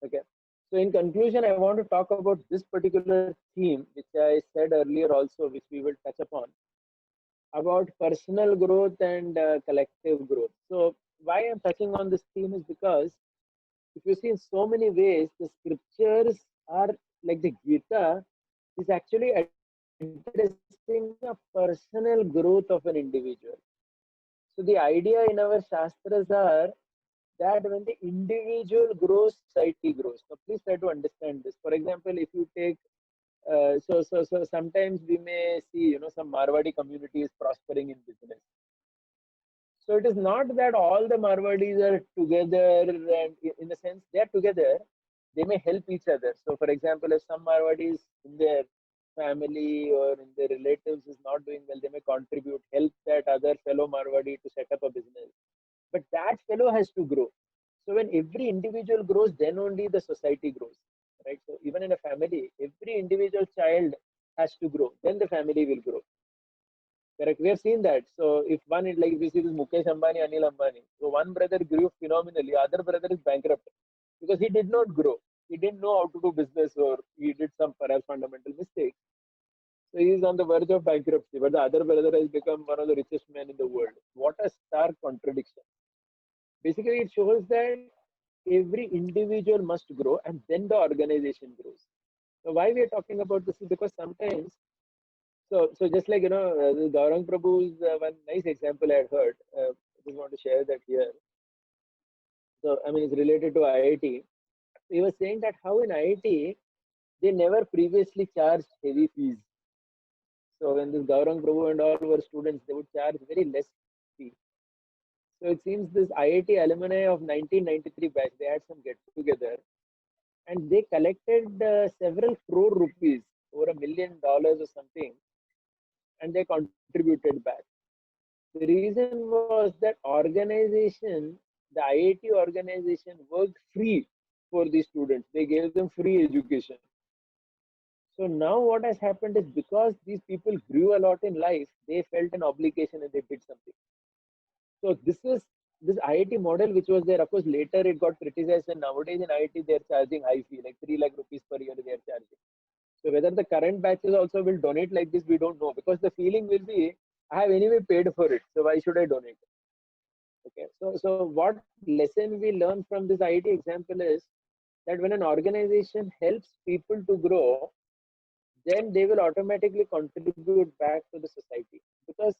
Okay. So in conclusion, I want to talk about this particular theme, which I said earlier also, which we will touch upon, about personal growth and collective growth. So why I'm touching on this theme is because if you see in so many ways, the scriptures are like the Gita is actually addressing a personal growth of an individual. So the idea in our shastras are that when the individual grows, society grows. So please try to understand this. For example, if you take so sometimes we may see some Marwadi communities prospering in business. So it is not that all the Marwadis are together, and in the sense they are together, they may help each other. So, for example, if some Marwadis in their family or in their relatives is not doing well, they may contribute, help that other fellow Marwadi to set up a business. But that fellow has to grow. So when every individual grows, then only the society grows, right? So even in a family, every individual child has to grow, then the family will grow. Correct. We have seen that. So if one is like we see this Mukesh Ambani, Anil Ambani. So one brother grew phenomenally, other brother is bankrupt because he did not grow. He didn't know how to do business, or he did some perhaps fundamental mistakes. So he is on the verge of bankruptcy, but the other brother has become one of the richest men in the world. What a stark contradiction. Basically, it shows that every individual must grow and then the organization grows. So why we are talking about this is because sometimes so just like Gaurang Prabhu's one nice example I had heard. I just want to share that here. So I mean, it's related to IIT. He was saying that how in IIT they never previously charged heavy fees. So when this Gaurang Prabhu and all were students, they would charge very less fee. So it seems this IIT alumni of 1993 batch, they had some get together and they collected several crore rupees, over $1 million or something, and they contributed back. The reason was that organization, the IIT organization worked free for the students. They gave them free education. So now what has happened is because these people grew a lot in life, they felt an obligation and they did something. So this is this IIT model, which was there, of course, later it got criticized, and nowadays in IIT they're charging high fee, like 3 lakh rupees per year they are charging. So whether the current batches also will donate like this, we don't know, because the feeling will be, I have anyway paid for it, so why should I donate? Okay, so what lesson we learn from this IIT example is that when an organization helps people to grow, then they will automatically contribute back to the society. Because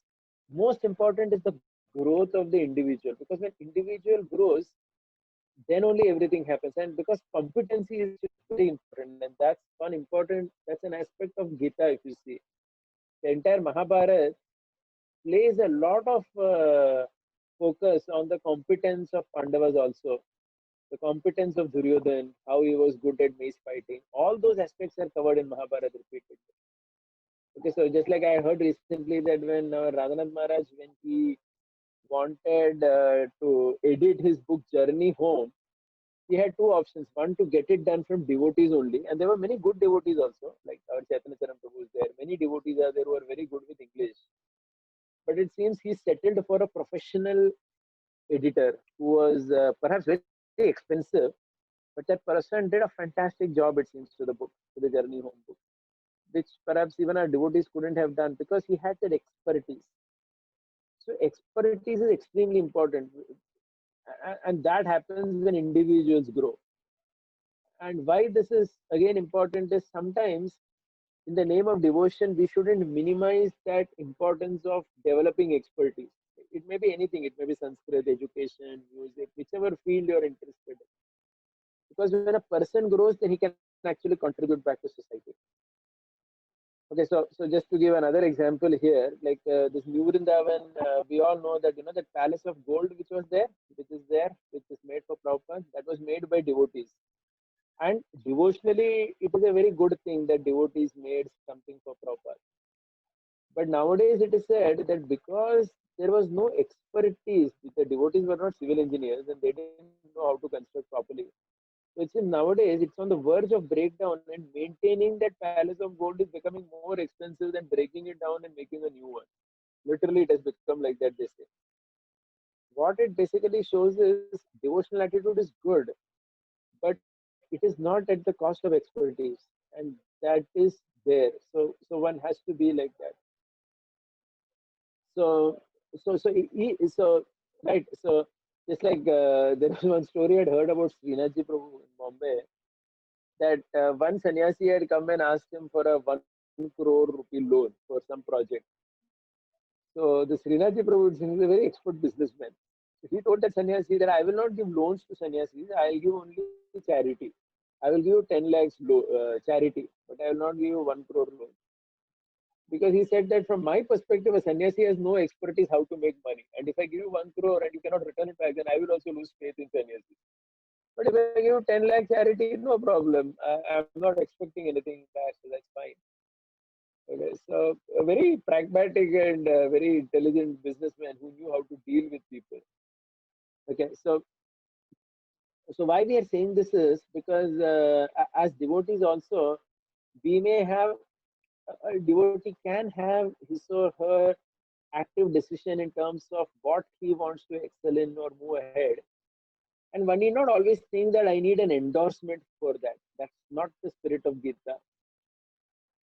most important is the growth of the individual. Because when individual grows, then only everything happens. And because competency is very important, and that's one important, that's an aspect of Gita. If you see, the entire Mahabharata plays a lot of focus on the competence of Pandavas also. The competence of Duryodhan, how he was good at mace fighting, all those aspects are covered in Mahabharata repeatedly. Okay, so just like I heard recently that when Radhanath Maharaj, when he wanted to edit his book Journey Home, he had two options. One, to get it done from devotees only, and there were many good devotees also, like our Chaitanya Charan Prabhu is there. Many devotees are there who are very good with English. But it seems he settled for a professional editor who was perhaps very expensive, but that person did a fantastic job, it seems, to the book, to the Journey Home book, which perhaps even our devotees couldn't have done because he had that expertise. So expertise is extremely important, and that happens when individuals grow. And why this is again important is sometimes in the name of devotion, we shouldn't minimize that importance of developing expertise. It may be anything, it may be Sanskrit, education, music, whichever field you're interested in. Because when a person grows, then he can actually contribute back to society. Okay, so just to give another example here, like this New Vrindavan, we all know that that palace of gold which was there, which is made for Prabhupada, that was made by devotees. And devotionally, it is a very good thing that devotees made something for Prabhupada. But nowadays it is said that because there was no expertise, the devotees were not civil engineers and they didn't know how to construct properly. So it's in nowadays it's on the verge of breakdown, and maintaining that palace of gold is becoming more expensive than breaking it down and making a new one. Literally, it has become like that, they say. What it basically shows is devotional attitude is good, but it is not at the cost of expertise, and that is there. So one has to be like that. So so right. So just like there was one story I'd heard about Srinathji Prabhu in Bombay, that one sannyasi had come and asked him for a 1 crore rupee loan for some project. So the Srinathji Prabhu is a very expert businessman. So he told that sannyasi that I will not give loans to sannyasis, I'll give only charity. I will give you 10 lakhs charity, but I will not give you 1 crore loan. Because he said that from my perspective, a sannyasi has no expertise how to make money. And if I give you 1 crore and you cannot return it back, then I will also lose faith in sannyasi. But if I give you 10 lakh charity, no problem. I'm not expecting anything back, so that's fine. Okay, so a very pragmatic and very intelligent businessman who knew how to deal with people. Okay, so why we are saying this is because as devotees also, we may have a devotee can have his or her active decision in terms of what he wants to excel in or move ahead. And one need not always think that I need an endorsement for that. That's not the spirit of Gita,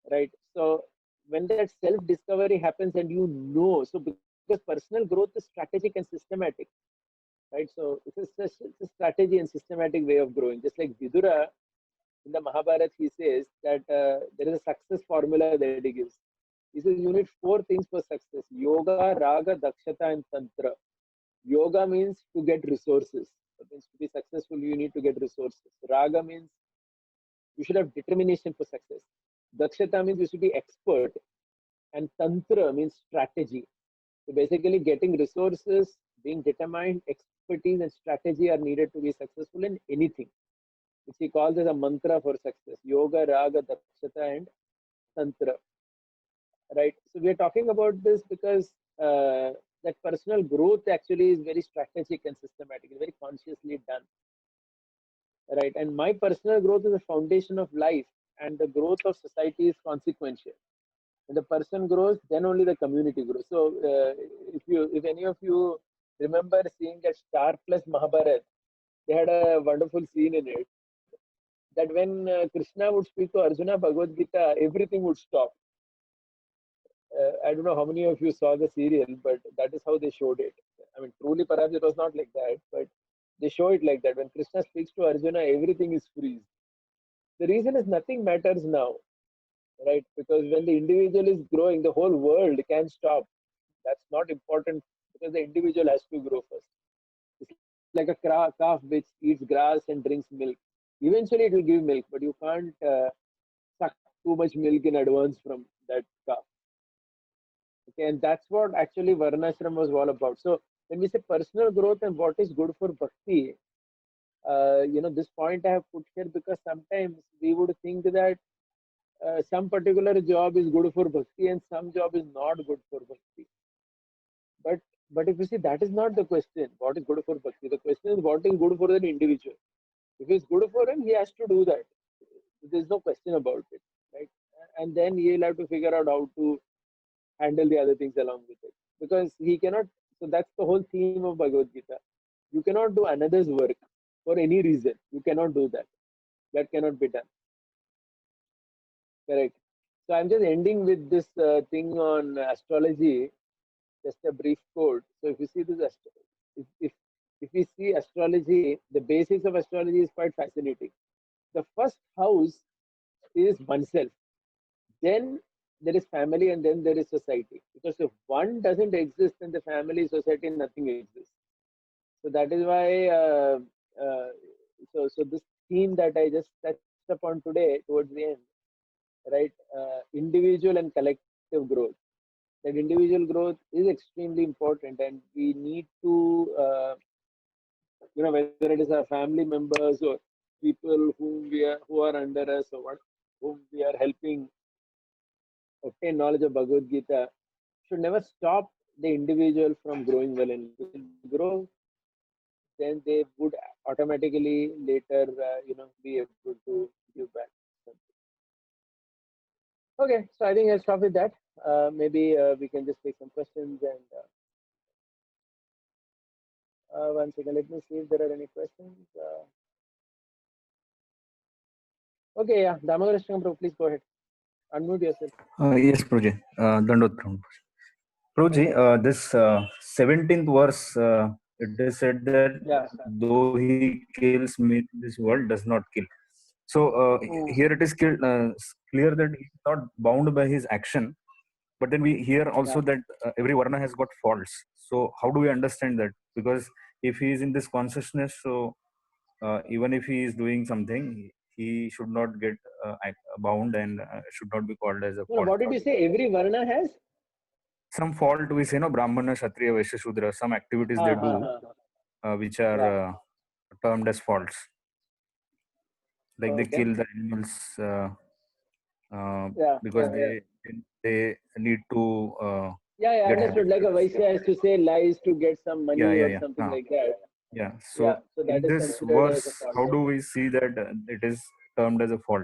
right? So when that self-discovery happens and you know, so because personal growth is strategic and systematic, right? So it's a strategy and systematic way of growing. Just like Vidura in the Mahabharata, he says that there is a success formula that he gives. He says you need 4 things for success: yoga, raga, dakshata, and tantra. Yoga means to get resources. That means to be successful, you need to get resources. Raga means you should have determination for success. Dakshata means you should be expert. And Tantra means strategy. So basically, getting resources, being determined, expertise, and strategy are needed to be successful in anything, which he calls as a mantra for success: yoga, raga, dakshata, and tantra. Right. So we are talking about this because that personal growth actually is very strategic and systematic, it's very consciously done. Right. And my personal growth is the foundation of life, and the growth of society is consequential. When the person grows, then only the community grows. So if any of you remember seeing that Star Plus Mahabharat. They had a wonderful scene in it that when Krishna would speak to Arjuna Bhagavad Gita, everything would stop. I don't know how many of you saw the serial, but that is how they showed it. I mean, truly, perhaps it was not like that, but they show it like that. When Krishna speaks to Arjuna, everything is freeze. The reason is nothing matters now, right? Because when the individual is growing, the whole world can stop. That's not important because the individual has to grow first. It's like a calf which eats grass and drinks milk. Eventually, it will give milk, but you can't suck too much milk in advance from that calf. Okay, and that's what actually Varnashram was all about. So when we say personal growth and what is good for bhakti, this point I have put here because sometimes we would think that some particular job is good for bhakti and some job is not good for bhakti. But but if you see, that is not the question. What is good for bhakti? The question is what is good for an individual. If it's good for him, he has to do that. There's no question about it, right? And then he'll have to figure out how to handle the other things along with it because he cannot. So that's the whole theme of Bhagavad Gita. You cannot do another's work for any reason. You cannot do that. That cannot be done. Correct. So I'm just ending with this thing on astrology. Just a brief quote. So if you see this, if we see astrology, the basics of astrology is quite fascinating. The first house is oneself. Then there is family, and then there is society. Because if one doesn't exist, in the family, society, nothing exists. So that is why. So this theme that I just touched upon today towards the end, right? Individual and collective growth. That individual growth is extremely important, and we need to, whether it is our family members or people who are under us or whom we are helping obtain knowledge of Bhagavad Gita, should never stop the individual from growing well. And if they grow, then they would automatically later, be able to give back something. Okay, so I think I'll stop with that. Maybe we can just take some questions and. 1 second, let me see if there are any questions. Okay, yeah, Damodarashram, bro, please go ahead. Unmute yourself. Yes, Prabhuji. Dandot Prabhuji. Prabhuji, this 17th verse, it is said that though he kills me, this world does not kill. So here it is clear that he is not bound by his action. But then we hear also that every varna has got faults. So how do we understand that? Because if he is in this consciousness, so even if he is doing something, he should not get bound and should not be called as a fault. What did you say? Every varna has some fault. We say, no, Brahmana, Kshatriya, Vaishya, Shudra. Some activities they do, which are termed as faults. Like they kill the animals because they need to. I understood. Like a Vaishya has to say lies to get some money or something like that. Yeah. So in this verse, how do we see that it is termed as a fault?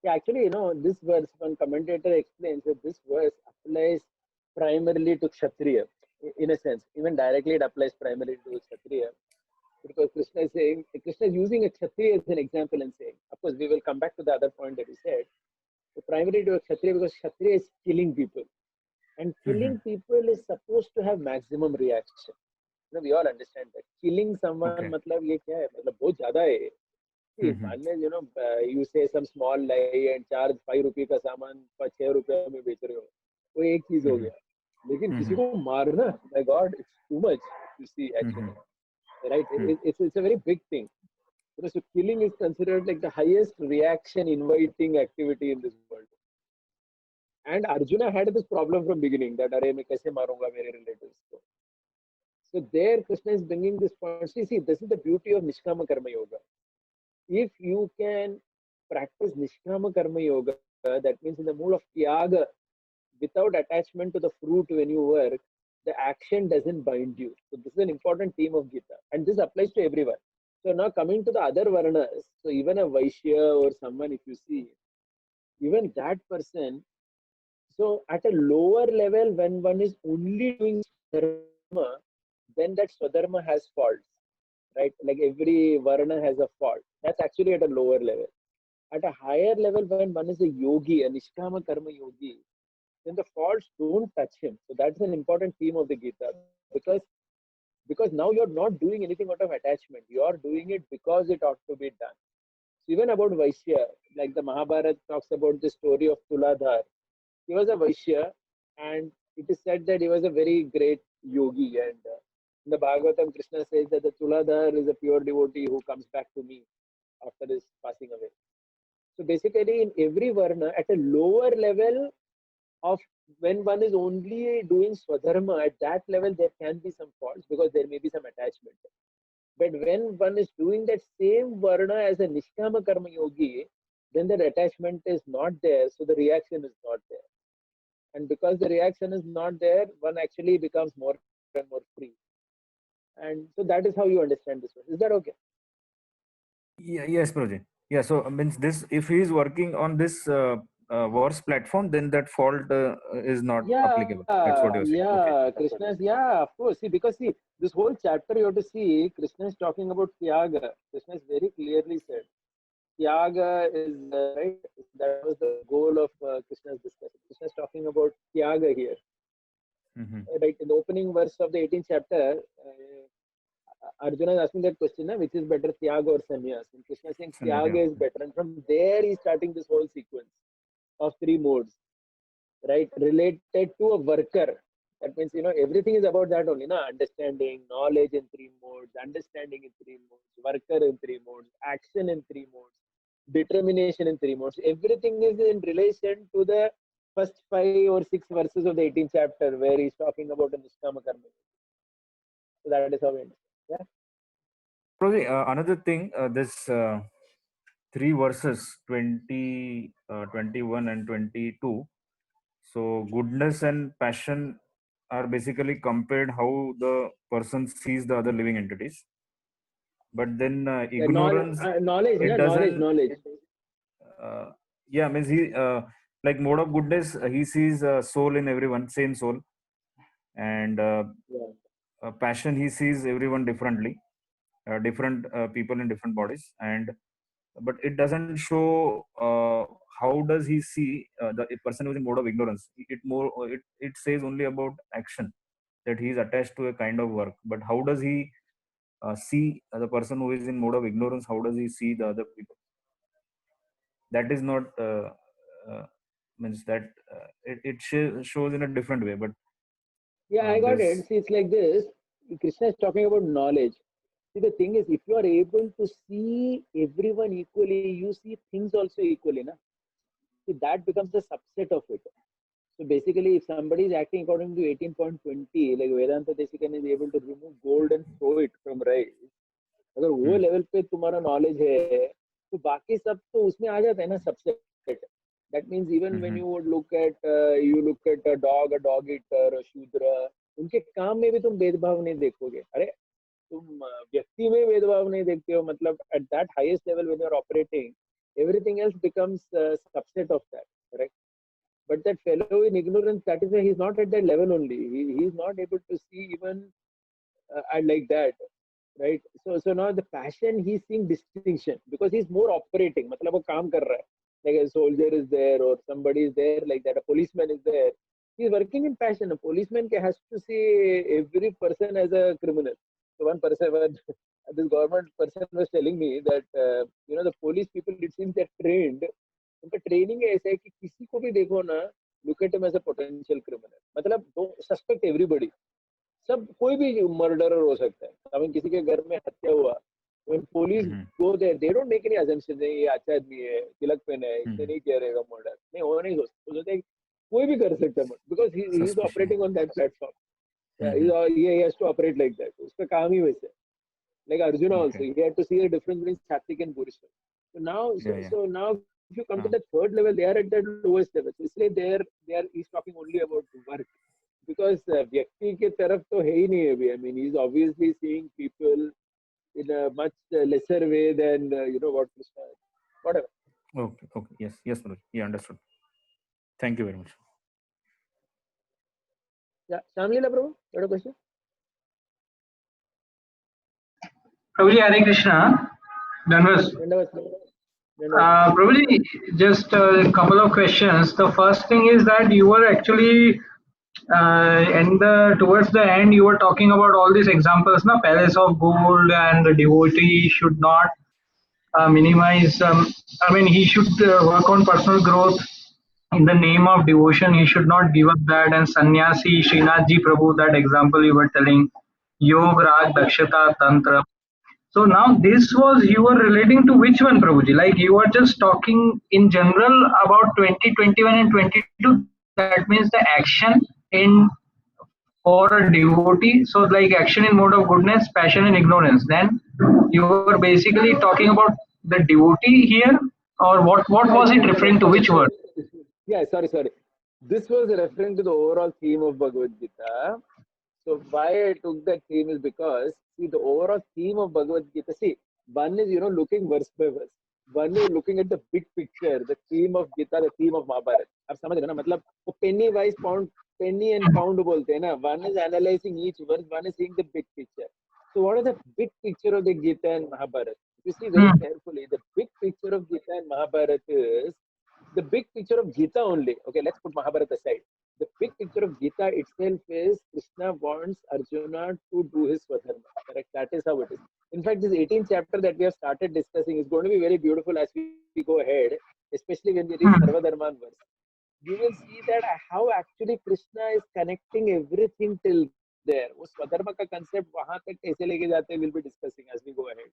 Yeah, actually, this verse, one commentator explains that this verse applies primarily to Kshatriya, in a sense. Even directly, it applies primarily to Kshatriya. Because Krishna is using a Kshatriya as an example and saying, of course, we will come back to the other point that he said. So primarily to a Kshatriya because Kshatriya is killing people. And killing people is supposed to have maximum reaction. We all understand that. Killing someone, matlab ye kya hai? Matlab bahut zyada hai. See, you say some small lie and charge 5 rupees का सामान 6 रुपए में बेच रहे हो, वो एक चीज हो गया. लेकिन किसी को मारना, my God, it's too much. You see, actually, right? It's a very big thing. So killing is considered like the highest reaction inviting activity in this world. And Arjuna had this problem from beginning that अरे मैं कैसे मारूंगा मेरे relatives को. So there Krishna is bringing this point. See, this is the beauty of Nishkama Karma Yoga. If you can practice Nishkama Karma Yoga, that means in the mood of Tyaga, without attachment to the fruit when you work, the action doesn't bind you. So this is an important theme of Gita. And this applies to everyone. So now coming to the other Varnas, so even a Vaishya or someone, if you see, even that person, so at a lower level, when one is only doing dharma, then that Swadharma has faults, right? Like every Varna has a fault. That's actually at a lower level. At a higher level, when one is a yogi, a Nishkama Karma yogi, then the faults don't touch him. So that's an important theme of the Gita, because now you're not doing anything out of attachment. You are doing it because it ought to be done. So even about Vaishya, like the Mahabharata talks about the story of Tuladhar. He was a Vaishya, and it is said that he was a very great yogi. And in the Bhagavatam, Krishna says that the Tuladhar is a pure devotee who comes back to me after his passing away. So basically, in every Varna, at a lower level of when one is only doing Swadharma, at that level, there can be some faults because there may be some attachment. But when one is doing that same Varna as a Nishkama Karma Yogi, then the attachment is not there, so the reaction is not there. And because the reaction is not there, one actually becomes more and more free. And so that is how you understand this one. Is that okay? Yeah, yes, Prabhuji. Yeah, so means this, if he is working on this wars platform, then that fault is not applicable. That's what you're saying. Okay. Krishna's, of course. See, because see, this whole chapter you have to see, Krishna is talking about Tyaga. Krishna is very clearly said, Tyaga is, right, that was the goal of Krishna's discussion. Krishna is talking about Tyaga here. Mm-hmm. Right, in the opening verse of the 18th chapter, Arjuna is asking that question, which is better, Tyaga or Sannyas? And Krishna is saying Tyaga is better. And from there, he's starting this whole sequence of three modes, right, related to a worker. That means, everything is about that only, understanding, knowledge in three modes, understanding in three modes, worker in three modes, action in three modes, determination in three modes. Everything is in relation to the first 5 or 6 verses of the 18th chapter, where he's talking about the Nishkama Karma. So that is how we understand. Yeah. Probably another thing, this three verses 20, 21, and 22. So goodness and passion are basically compared how the person sees the other living entities. But then ignorance, it doesn't. Knowledge. Yeah, means he like mode of goodness, he sees soul in everyone, same soul, and passion, he sees everyone differently, different people in different bodies, and but it doesn't show how does he see the person who is in mode of ignorance. It says only about action, that he is attached to a kind of work, but how does he see the person who is in mode of ignorance? How does he see the other people? That is not uh, means that it shows in a different way, but I got this. it. See, it's like this. Krishna is talking about knowledge. See, the thing is, if you are able to see everyone equally, you see things also equally, na? See, that becomes the subset of it. So basically, if somebody is acting according to 18.20, like Vedanta Desikan is able to remove gold and throw it from rice, अगर वो level पे तुम्हारा knowledge है तो बाकी सब तो उसमें आ जाता है ना subset. That means even when you would look at a dog eater, a shudra, उनके काम में भी तुम भेदभाव नहीं देखोगे. अरे तुम व्यक्ति में भेदभाव नहीं देखते हो, मतलब at that highest level when you are operating, everything else becomes a subset of that, correct? But that fellow in ignorance, that is why he's not at that level only. He's not able to see even like that, right? So now the passion, he's seeing distinction because he's more operating. मतलब वो काम कर रहा है. Like a soldier is there or somebody is there like that. A policeman is there. He's working in passion. A policeman has to see every person as a criminal. So one person, this government person was telling me that the police people, it seems they're trained. उनका training ऐसा है कि किसी को भी देखो ना, look at him as a potential criminal. मतलब don't suspect everybody. सब कोई भी मर्डरर हो सकता है. I mean, किसी के घर में हत्या हुआ, when police go there, they don't make any assumptions. ये अच्छा आदमी है, तिलक पहना है, इसने नहीं किया रहेगा मर्डर. नहीं, वो नहीं सोचते. कोई भी कर सकता है because he is operating on that platform. He has to operate like that. उसका काम ही वैसे. Like Arjuna also, he had to see the difference between Satvik and Purusha. So now if you come to the third level, they are at that lowest level. So इसलिए he's talking only about work. Because व्यक्ति के तरफ तो है ही नहीं अभी. I mean, he's obviously seeing people in a much lesser way than what Krishna is. Whatever. Okay. Yes, Manoj. Yeah, understood. Thank you very much. Yeah, Shamlila Prabhu, you had a question? Prabhuji, Hare Krishna. Danvas. Prabhuji, just a couple of questions. The first thing is that you were actually towards the end you were talking about all these examples, na palace of gold, and the devotee should not minimize. I mean, he should work on personal growth in the name of devotion. He should not give up that. And sannyasi, Srinath Ji Prabhu, that example you were telling, yog, rag, dakshata, tantra. So now this was, you were relating to which one, Prabhuji? Like you were just talking in general about 2021 and 22. That means the action in for a devotee. So like action in mode of goodness, passion and ignorance. Then you were basically talking about the devotee here, or what was it referring to? Which word? Yeah, sorry. This was referring to the overall theme of Bhagavad Gita. So why I took that theme is because, see, the overall theme of Bhagavad Gita, see, one is, looking verse by verse. One is looking at the big picture, the theme of Gita, the theme of Mahabharata. आप समझ रहे हो ना, मतलब वो penny wise pound, penny and pound बोलते हैं ना. One is analyzing each verse, one is seeing the big picture. So what is the big picture of the Gita and Mahabharata? If you see very carefully, the big picture of Gita and Mahabharata is the big picture of Gita only. Okay, let's put Mahabharata aside. The big picture of Gita itself is Krishna wants Arjuna to do his Swadharma. Correct? That is how it is. In fact, this 18th chapter that we have started discussing is going to be very beautiful as we go ahead, especially when we reach Sarvadharman verse. You will see that how actually Krishna is connecting everything till there. वो स्वधर्म का concept वहाँ तक कैसे लेके जाते हैं, we'll be discussing as we go ahead.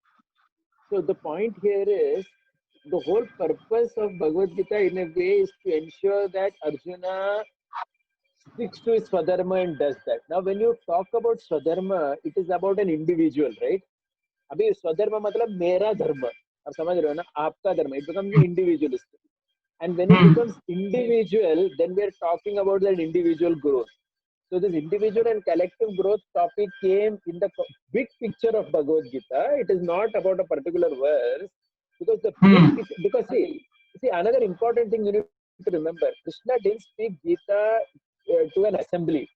So the point here is, the whole purpose of Bhagavad Gita in a way is to ensure that Arjuna sticks to his Swadharma and does that. Now, when you talk about Swadharma, it is about an individual, right? अभी स्वधर्म मतलब मेरा धर्म, आप समझ रहे हो ना, आपका धर्म. It becomes individualistic, and when it becomes individual, then we are talking about that individual growth. So this individual and collective growth topic came in the big picture of Bhagavad Gita. It is not about a particular verse, because the big picture, because see another important thing you need to remember: Krishna didn't speak Gita to an assembly.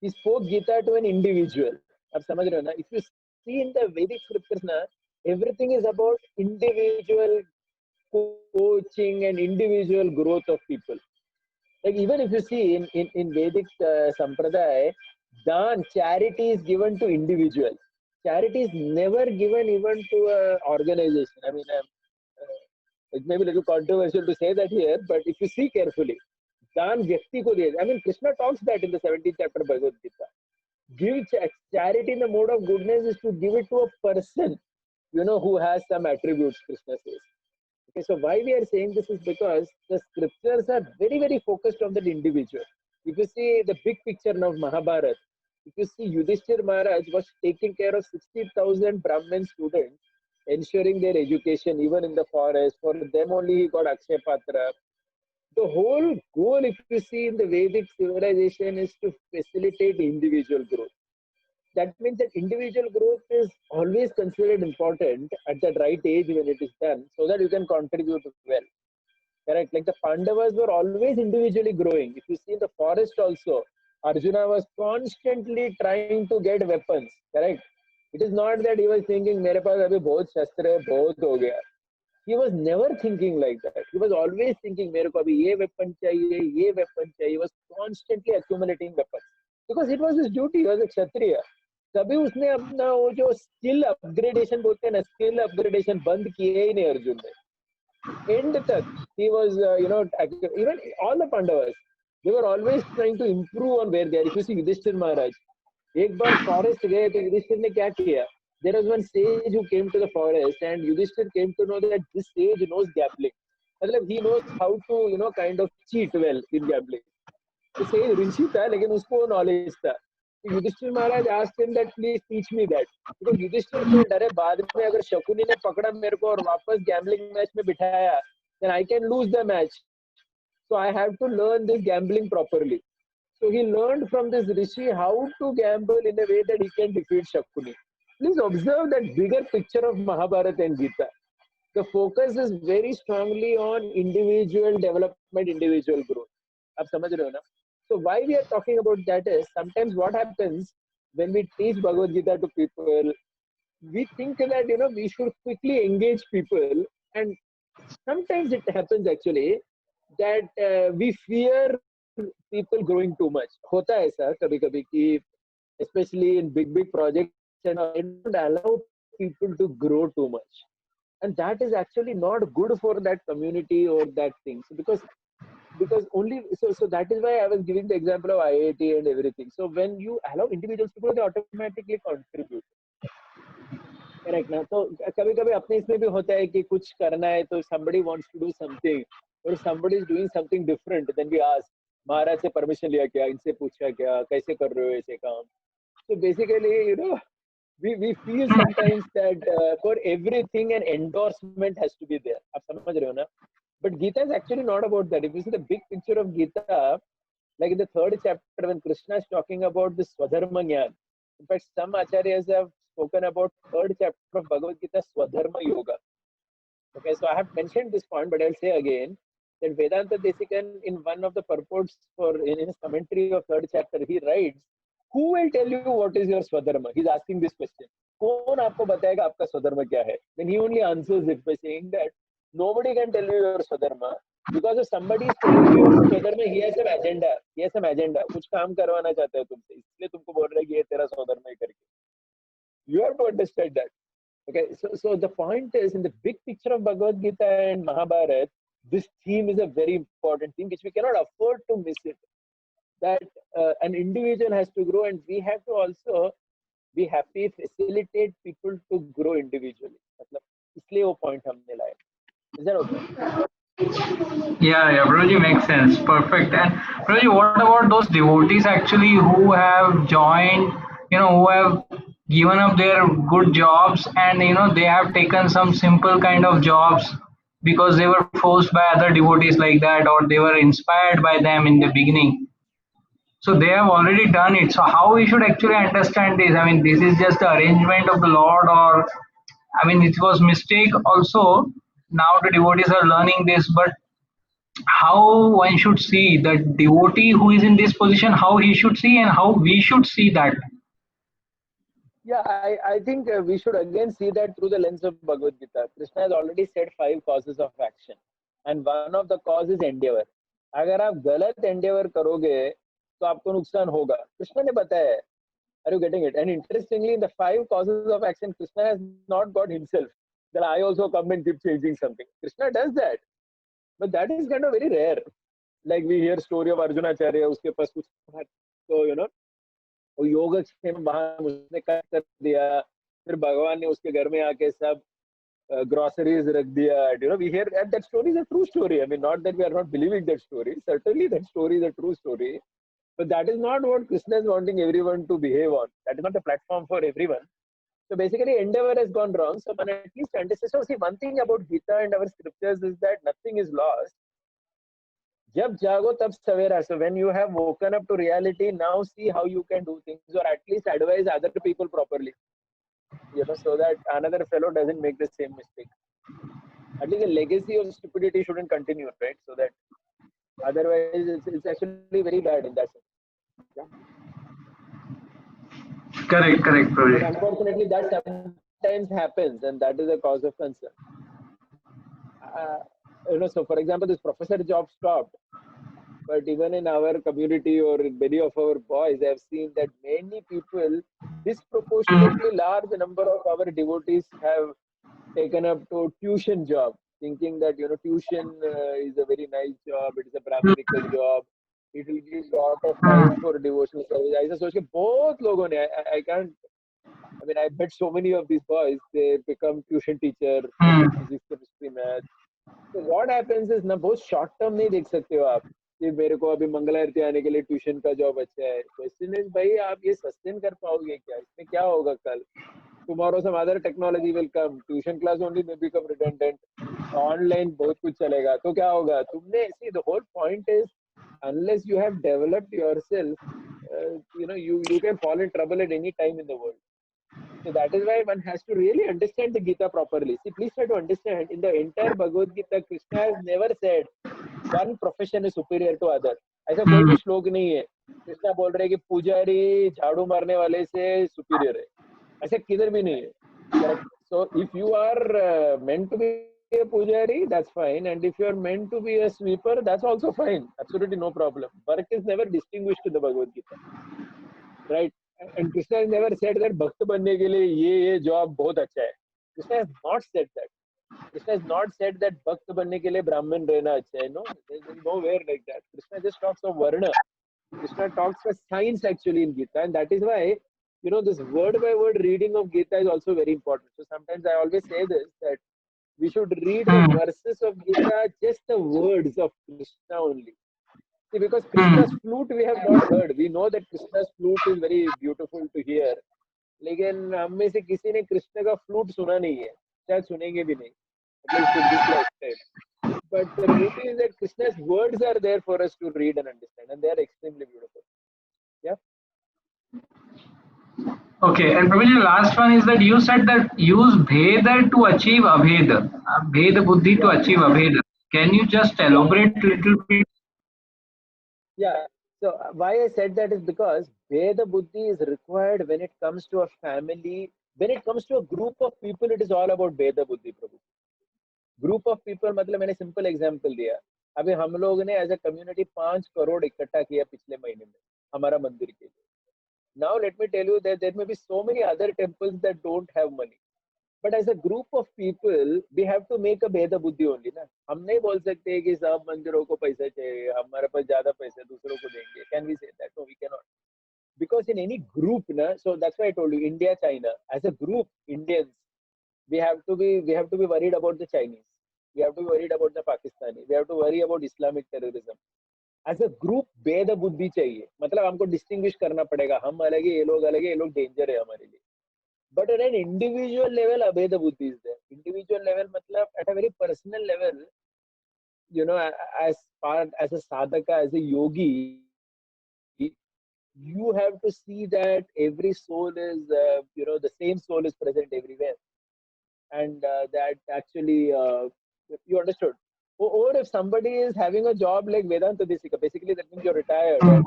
He spoke Gita to an individual. आप समझ रहे हो ना? If you see in the Vedic scriptures na, everything is about individual coaching and individual growth of people. Like even if you see in Vedic Sampradaya, dan, charity is given to individuals. Charity is never given even to an organization. I mean, it may be a little controversial to say that here, but if you see carefully, dan vyakti ko diya. I mean, Krishna talks that in the 17th chapter of Bhagavad Gita. Give charity in the mode of goodness is to give it to a person, who has some attributes, Krishna says. Okay, so why we are saying this is because the scriptures are very, very focused on that individual. If you see the big picture of Mahabharata, if you see Yudhishthir Maharaj was taking care of 60,000 Brahmin students, ensuring their education even in the forest. For them only he got Akshay Patra. The whole goal, if you see in the Vedic civilization, is to facilitate individual growth. That means that individual growth is always considered important at that right age when it is done, so that you can contribute well. Correct? Like the Pandavas were always individually growing. If you see in the forest also, Arjuna was constantly trying to get weapons. Correct? It is not that he was thinking, "Mere paas abhi bahut shastra hai, bahut ho gaya." He was never thinking like that. He was always thinking, "Mere ko abhi ye weapon chahiye, ye weapon chahiye." He was constantly accumulating weapons because it was his duty. He was a Kshatriya. कभी उसने अपना वो जो skill upgradation बोलते हैं ना, skill upgradation बंद किए ही नहीं अर्जुन ने. एंड तक he was even all the Pandavas, they were always trying to improve on where they are. If you see Yudhishthir Maharaj, एक बार फॉरेस्ट गए तो युधिष्ठिर ने क्या किया? There was one sage who came to the forest, and Yudhishthir came to know that this sage knows gambling. मतलब he knows how to kind of cheat well in gambling. तो sage ऋषि था लेकिन उसको नॉलेज था. युधिष्ठिर महाराज asked him that please teach me that, because Yudhishthir felt अरे बाद में अगर शकुनी ने पकड़ा मेरे को और वापस गैम्बलिंग मैच में बिठाया, then I can lose the match. So I have to learn this gambling properly. So he learned from this rishi how to gamble in a way that he can defeat Shakuni. Please observe that bigger picture of Mahabharata and Gita. The focus is very strongly on individual development, individual growth. आप समझ रहे हो ना? So why we are talking about that is, sometimes what happens when we teach Bhagavad Gita to people, we think that we should quickly engage people, and sometimes it happens actually that we fear people growing too much. होता है ऐसा कभी कभी कि especially in big projects and all, it don't allow people to grow too much, and that is actually not good for that community or that thing. So because only so that is why I was giving the example of IIT and everything. So when you allow individuals to grow, they automatically contribute. Correct ना. तो कभी कभी अपने इसमें भी होता है कि कुछ करना है तो somebody wants to do something or somebody is doing something different, then we ask महाराज से परमिशन लिया क्या, इनसे पूछा क्या, कैसे कर रहे हो ऐसे काम. So basically we feel sometimes that for everything an endorsement has to be there. आप समझ रहे हो ना. But Gita is actually not about that. If you see the big picture of Gita, like in the 3rd chapter when Krishna is talking about this Swadharma Jnana, in fact some acharyas have spoken about 3rd chapter of Bhagavad Gita, Swadharma Yoga. Okay, so I have mentioned this point, but I'll say again that Vedanta Desikan in one of the purports in his commentary of 3rd chapter, he writes, who will tell you what is your Swadharma? He's asking this question. कौन आपको बताएगा आपका स्वधर्म क्या है? Then he only answers it by saying that nobody can tell you your Swadharma, because if somebody is telling you your Swadharma, he has some agenda. He has some agenda. कुछ काम करवाना चाहता है तुमसे, इसलिए तुमको बोल रहा है कि ये तेरा स्वधर्म है करके. You have to understand that. Okay, so the point is, in the big picture of Bhagavad Gita and Mahabharata, this theme is a very important theme which we cannot afford to miss it. That an individual has to grow, and we have to also be happy, facilitate people to grow individually. मतलब इसलिए वो point हमने लाया. Is that okay? Yeah, Prabhuji, makes sense. Perfect. And Prabhuji, what about those devotees actually who have joined, who have given up their good jobs and, they have taken some simple kind of jobs because they were forced by other devotees like that, or they were inspired by them in the beginning. So they have already done it. So how we should actually understand this? I mean, this is just the arrangement of the Lord, or I mean, it was mistake also. Now the devotees are learning this, but how one should see the devotee who is in this position, how he should see and how we should see that. Yeah, I think we should again see that through the lens of Bhagavad Gita. Krishna has already said 5 causes of action, and one of the causes is endeavor. अगर आप गलत endeavor करोगे तो आपको नुकसान होगा. कृष्ण ने बताया है. Are you getting it? And interestingly, in the 5 causes of action, Krishna has not got himself that I also come and keep changing something. Krishna does that, but that is kind of very rare. Like we hear story of Arjunacharya, उसके पास कुछ तो वो योगक्षेम वहां उसने कर दिया, फिर भगवान ने उसके घर में आके सब groceries रख दिया. We hear, and that story is a true story. I mean, not that we are not believing that story. Certainly that story is a true story. But that is not what Krishna is wanting everyone to behave on. That is not the platform for everyone. So basically, endeavor has gone wrong. So one at least understand. So see, one thing about Gita and our scriptures is that nothing is lost. जब जागो तब सवेरा. So when you have woken up to reality, now see how you can do things, or at least advise other people properly. So that another fellow doesn't make the same mistake. At least the legacy of stupidity shouldn't continue, right? So that otherwise it's actually very bad in that sense. Yeah? Correct, But unfortunately, that sometimes happens, and that is a cause of concern. So for example, this professor job stopped, but even in our community or in many of our boys, I have seen that many people, disproportionately large number of our devotees have taken up to tuition job, thinking that tuition is a very nice job, it is a brahmanical job, it will give a lot of time for devotional service. I सोच के बहुत लोगों ने, I mean, I met so many of these boys, they become tuition teacher, physics, chemistry, math. So what happens is ना बहुत short term नहीं देख सकते हो आप कि मेरे को अभी मंगला आरती आने के लिए ट्यूशन का जॉब अच्छा है. क्वेश्चन इज भाई आप ये सस्टेन कर पाओगे क्या, इसमें क्या होगा कल. Tomorrow some other technology will come, tuition class only may become redundant, online बहुत कुछ चलेगा, तो क्या होगा तुमने. See, the whole point is, unless you have developed yourself, you can fall in trouble at any time in the world. So that is why one has to really understand the Gita properly. See, please try to understand, in the entire Bhagavad Gita, Krishna has never said one profession is superior to other. ऐसा कोई भी श्लोक नहीं है. कृष्णा बोल रहे हैं कि पुजारी झाड़ू मारने वाले से सुपीरियर है, ऐसा किधर भी नहीं है. Correct. So if you are meant to be a pujari, that's fine. And if you are meant to be a sweeper, that's also fine. Absolutely no problem. Work is never distinguished in the Bhagavad Gita. Right? And Krishna has never said that bhakt banne ke liye ye job bahut acha hai. Krishna has not said that. Krishna has not said that bhakt banne ke liye Brahmin rehna acha hai. No, there's nowhere like that. Krishna just talks of varna. Krishna talks for science actually in Gita, and that is why this word by word reading of Gita is also very important. So sometimes I always say this, that we should read the Hmm. verses of Gita, just the words of Krishna only. See, because Hmm. Krishna's flute we have not heard. We know that Krishna's flute is very beautiful to hear. लेकिन हम में से किसी ने कृष्ण का flute सुना नहीं है, शायद सुनेंगे भी नहीं, at least in this lifetime. But the beauty is that Krishna's words are there for us to read and understand, and they are extremely beautiful. Yeah. Okay, and probably the last one is that you said that use Bheda to achieve Abheda, Bheda Buddhi to Yeah. achieve Abheda. Can you just Yeah. elaborate a little bit? Yeah. So why I said that is because Veda Buddhi is required when it comes to a family, when it comes to a group of people, it is all about Veda Buddhi, Prabhu. Group of people, मतलब मैंने simple example दिया. अभी हम लोग ने as a community 5 crore इकट्ठा किया पिछले महीने में हमारा मंदिर के लिए. Now let me tell you that there may be so many other temples that don't have money. But as a group of people, we have to make a भेद बुद्धि only ना. हम नहीं बोल सकते कि सब मंदिरों को पैसा चाहिए, हमारे पास ज्यादा पैसे दूसरों को देंगे. Can we say that? No, we cannot. Because in any group, na, so that's why I told you, India, China, as a group, Indians, we have to be worried about the Chinese. We have to be worried about the Pakistani. We have to worry about Islamic terrorism. As a group भेद बुद्धि चाहिए, मतलब हमको distinguish करना पड़ेगा, हम अलग है, ये लोग डेंजर है हमारे लिए. But at an individual level, Abheda Buddhi is there. Individual level, matlab, at a very personal level, as a sadhaka, as a yogi, you have to see that every soul is, the same soul is present everywhere. And that actually, you understood. Or if somebody is having a job like Vedanta Desika, basically that means you're retired and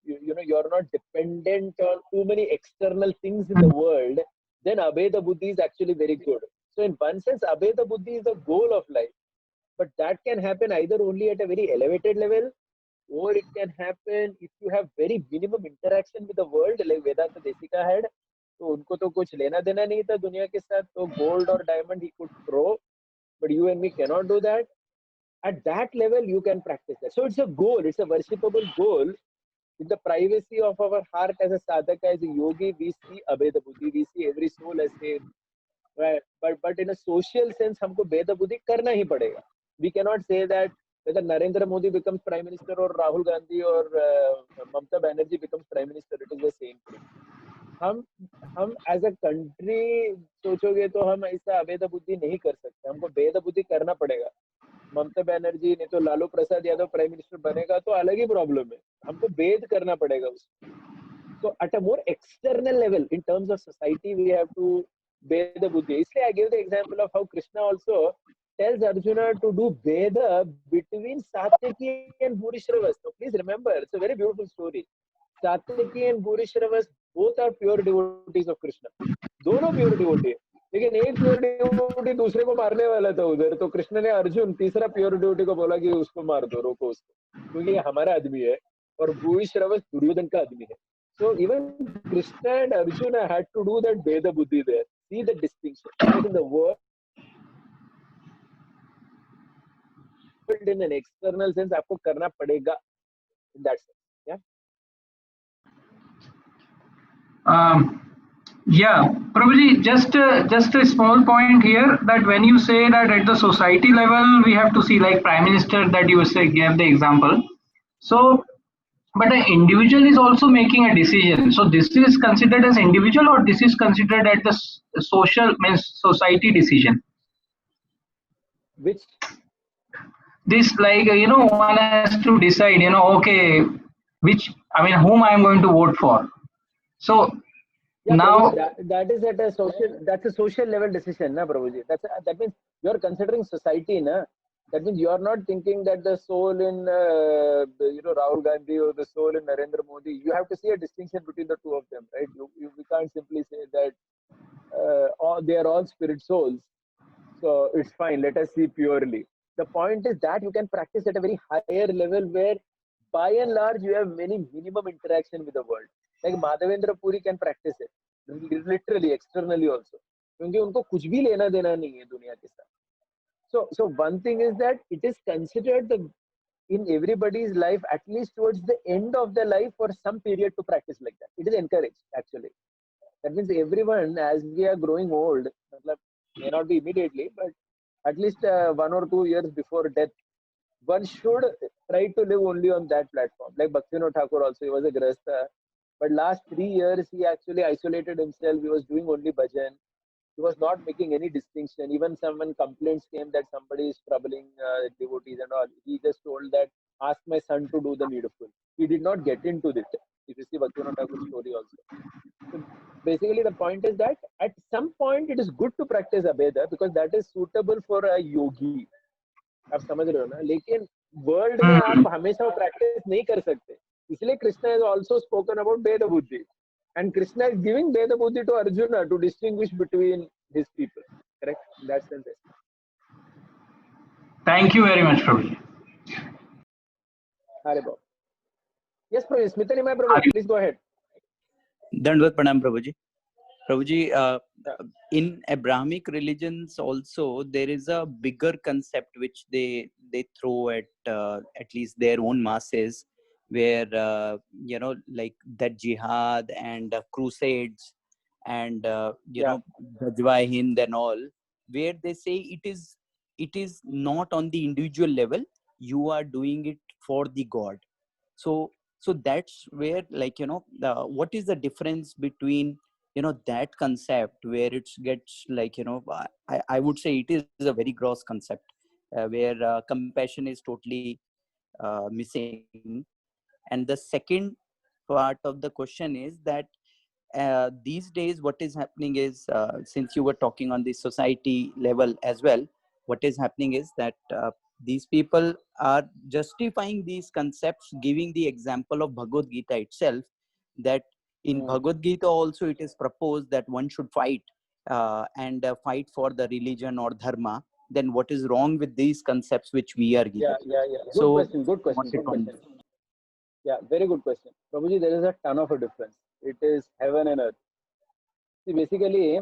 you're not dependent on too many external things in the world, then Abheda Buddhi is actually very good. So in one sense, Abheda Buddhi is the goal of life. But that can happen either only at a very elevated level, or it can happen if you have very minimum interaction with the world, like Vedanta Desika had. तो उनको तो कुछ लेना देना नहीं था दुनिया के साथ, तो gold or diamond he could throw, but you and me cannot do that. At that level, you can practice that. So it's a goal, it's a worshipable goal. In the privacy of our heart as a sadhaka, as a yogi, we see Abheda Buddhi, we see every soul as same. Right? But in a social sense, हमको Bheda Buddhi करना ही पड़ेगा. We cannot say that whether Narendra Modi becomes Prime Minister or Rahul Gandhi or Mamata Banerjee becomes Prime Minister, it is the same thing. हम as a country सोचोगे तो हम ऐसा अभेद बुद्धि नहीं कर सकते, हमको भेद बुद्धि करना पड़ेगा. ममता बनर्जी नहीं तो लालू प्रसाद यादव प्राइम मिनिस्टर बनेगा तो अलग ही प्रॉब्लम है, हमको भेद करना पड़ेगा उसको. So at a more external level, in terms of society, we have to Veda Buddhi. Isliye I gave the example of how Krishna also tells Arjuna to do Veda between Satyaki and Bhurishravas. So please remember, it's a very beautiful story. Satyaki and Bhurishravas both are pure devotees of Krishna. दोनों pure devotee है. लेकिन एक pure devotee दूसरे को मारने वाला था उधर, तो कृष्ण ने अर्जुन तीसरा प्योर डिवोटी को बोला कि उसको मार दो, रोको उसको, क्योंकि ये हमारा आदमी है और भूरिश्रवस दुर्योधन का आदमी है. So even Krishna and Arjuna had to do that Veda Buddhi there. See the distinction. Because in the world, in an external sense, आपको करना पड़ेगा in that sense. Yeah. Yeah, probably just a small point here, that when you say that at the society level we have to see, like Prime Minister that you say gave the example. So, but an individual is also making a decision. So this is considered as individual, or this is considered at the social, means society decision. Which This, like, one has to decide, okay, which, I mean, whom I am going to vote for. So yeah, now, Prabhuji, that is at a social, that's a social level decision, na Prabhuji. That means you are considering society, na. That means you are not thinking that the soul in Rahul Gandhi or the soul in Narendra Modi. You have to see a distinction between the two of them, right? We can't simply say that they are all spirit souls. So it's fine. Let us see purely. The point is that you can practice at a very higher level where, by and large, you have many minimum interaction with the world. Like Madhavendra Puri can practice it literally, externally also. क्योंकि उनको कुछ भी लेना देना नहीं है दुनिया के साथ. So one thing is that it is considered in everybody's life, at least towards the end of their life, for some period to practice like that. It is encouraged actually. That means everyone, as we are growing old, may not be immediately, but at least 1 or 2 years before death, one should try to live only on that platform. Like Bhaktivinoda Thakur also, he was a Grahastha, but last 3 years he actually isolated himself. He was doing only bhajan. He was not making any distinction. Even someone complaints came that somebody is troubling devotees and all. He just told that, ask my son to do the needful. He did not get into it. If you see Bhaktivinoda Thakur's story also. So basically the point is that at some point it is good to practice Abheda because that is suitable for a yogi. आप समझ रहे हो ना, लेकिन world में आप हमेशा practice नहीं कर सकते, इसलिए Krishna has also spoken about Veda Buddhi, and Krishna is giving Veda Buddhi to Arjuna to distinguish between his people. Correct? In that sense. Thank you very much, Prabhuji. Hare Baba. Yes, Prabhu. Smitani, my Prabhu, please go ahead. Dandvat Pranam, Prabhuji. Prabhuji, in Abrahamic religions also there is a bigger concept which they throw at least their own masses, where like that jihad and crusades and know Gajwa Hind and all, where they say it is not on the individual level, you are doing it for the God. So that's where, like, what is the difference between that concept where it gets, like, I would say it is a very gross concept, where compassion is totally missing. And the second part of the question is that these days what is happening is, since you were talking on the society level as well, what is happening is that these people are justifying these concepts, giving the example of Bhagavad Gita itself, that in Bhagavad Gita also it is proposed that one should fight and fight for the religion or dharma. Then what is wrong with these concepts which we are giving? Good question. Yeah, very good question. Prabhuji, there is a ton of a difference. It is heaven and earth. See, basically,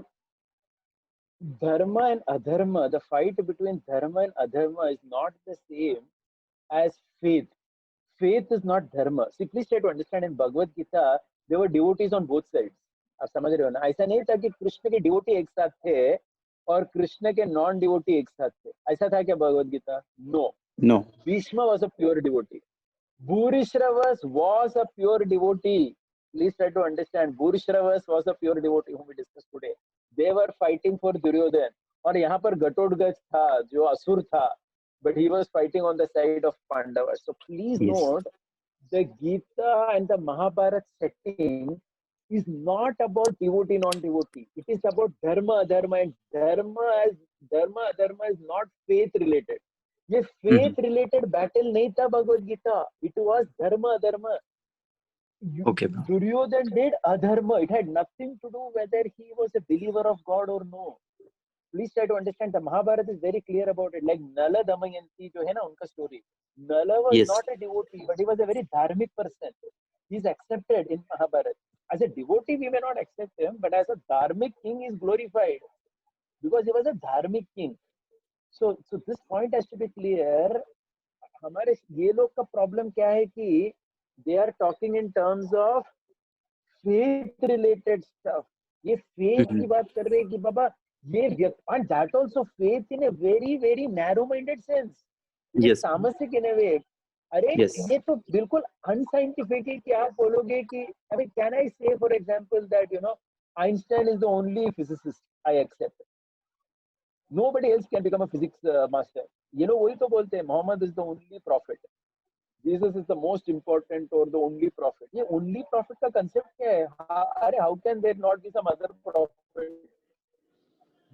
dharma and adharma, the fight between dharma and adharma is not the same as faith. Faith is not dharma. See, please try to understand, in Bhagavad Gita, there were devotees on both sides. आप समझ रहे हो ना? ऐसा नहीं था कि कृष्ण के डिवोटी एक साथ थे और कृष्ण के नॉन डिवोटी एक साथ थे. ऐसा था क्या Bhagavad Gita? No. Bhishma was a pure devotee. Bhurishravas was a pure devotee. Please try to understand. Bhurishravas was a pure devotee whom we discussed today. They were fighting for Duryodhan. और यहाँ पर घटोत्कच था जो असुर था, but he was fighting on the side of Pandavas. So please note, the Gita and the Mahabharata setting is not about devotee, non-devotee. It is about dharma, adharma, and dharma adharma is not faith related. ये faith related battle नहीं था Bhagavad Gita. It was dharma adharma. Duryodhan did adharma. It had nothing to do whether he was a believer of God or no. Please try to understand. The Mahabharata is very clear about it. Like Nala Damayanti, जो है ना उनका story. Nala was not a devotee, but he was a very dharmic person. He is accepted in Mahabharata. As a devotee, we may not accept him, but as a dharmic king, he is glorified because he was a dharmic king. So this point has to be clear. हमारे ये लोग का problem क्या है कि they are talking in terms of faith related stuff. ये faith की बात कर रहे हैं कि बाबा ये, and that also faith in a very very narrow minded sense. Yes. तामसिक in a way. अरे ये तो बिल्कुल unscientific है कि आप बोलोगे कि, I mean, can I say for example that Einstein is the only physicist I accept. Nobody else can become a physics master. वही तो बोलते हैं Muhammad is the only prophet. Jesus is the most important or the only prophet. ये only prophet का concept क्या है? अरे how can there not be some other prophet?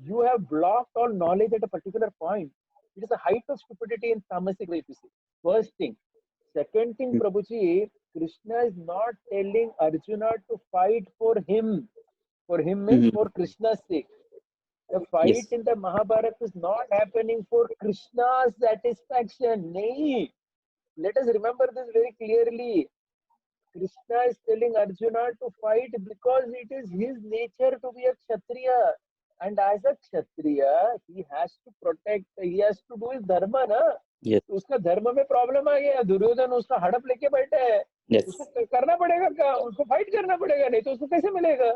You have blocked all knowledge at a particular point. It is a height of stupidity in tamasic way, if you see. First thing. Second thing, Prabhuji, Krishna is not telling Arjuna to fight for him. For him means Mhm. for Krishna's sake. The fight Yes. in the Mahabharata is not happening for Krishna's satisfaction. Nay. Let us remember this very clearly. Krishna is telling Arjuna to fight because it is his nature to be a Kshatriya. And as a Kshatriya, he has to protect, he has to do his dharma, na? Yes. तो उसका धर्म में problem आ गया, दुर्योधन उसका हड़प लेके बैठा है, Yes. उसको करना पड़ेगा क्या, उसको फाइट करना पड़ेगा, नहीं तो उसको कैसे मिलेगा.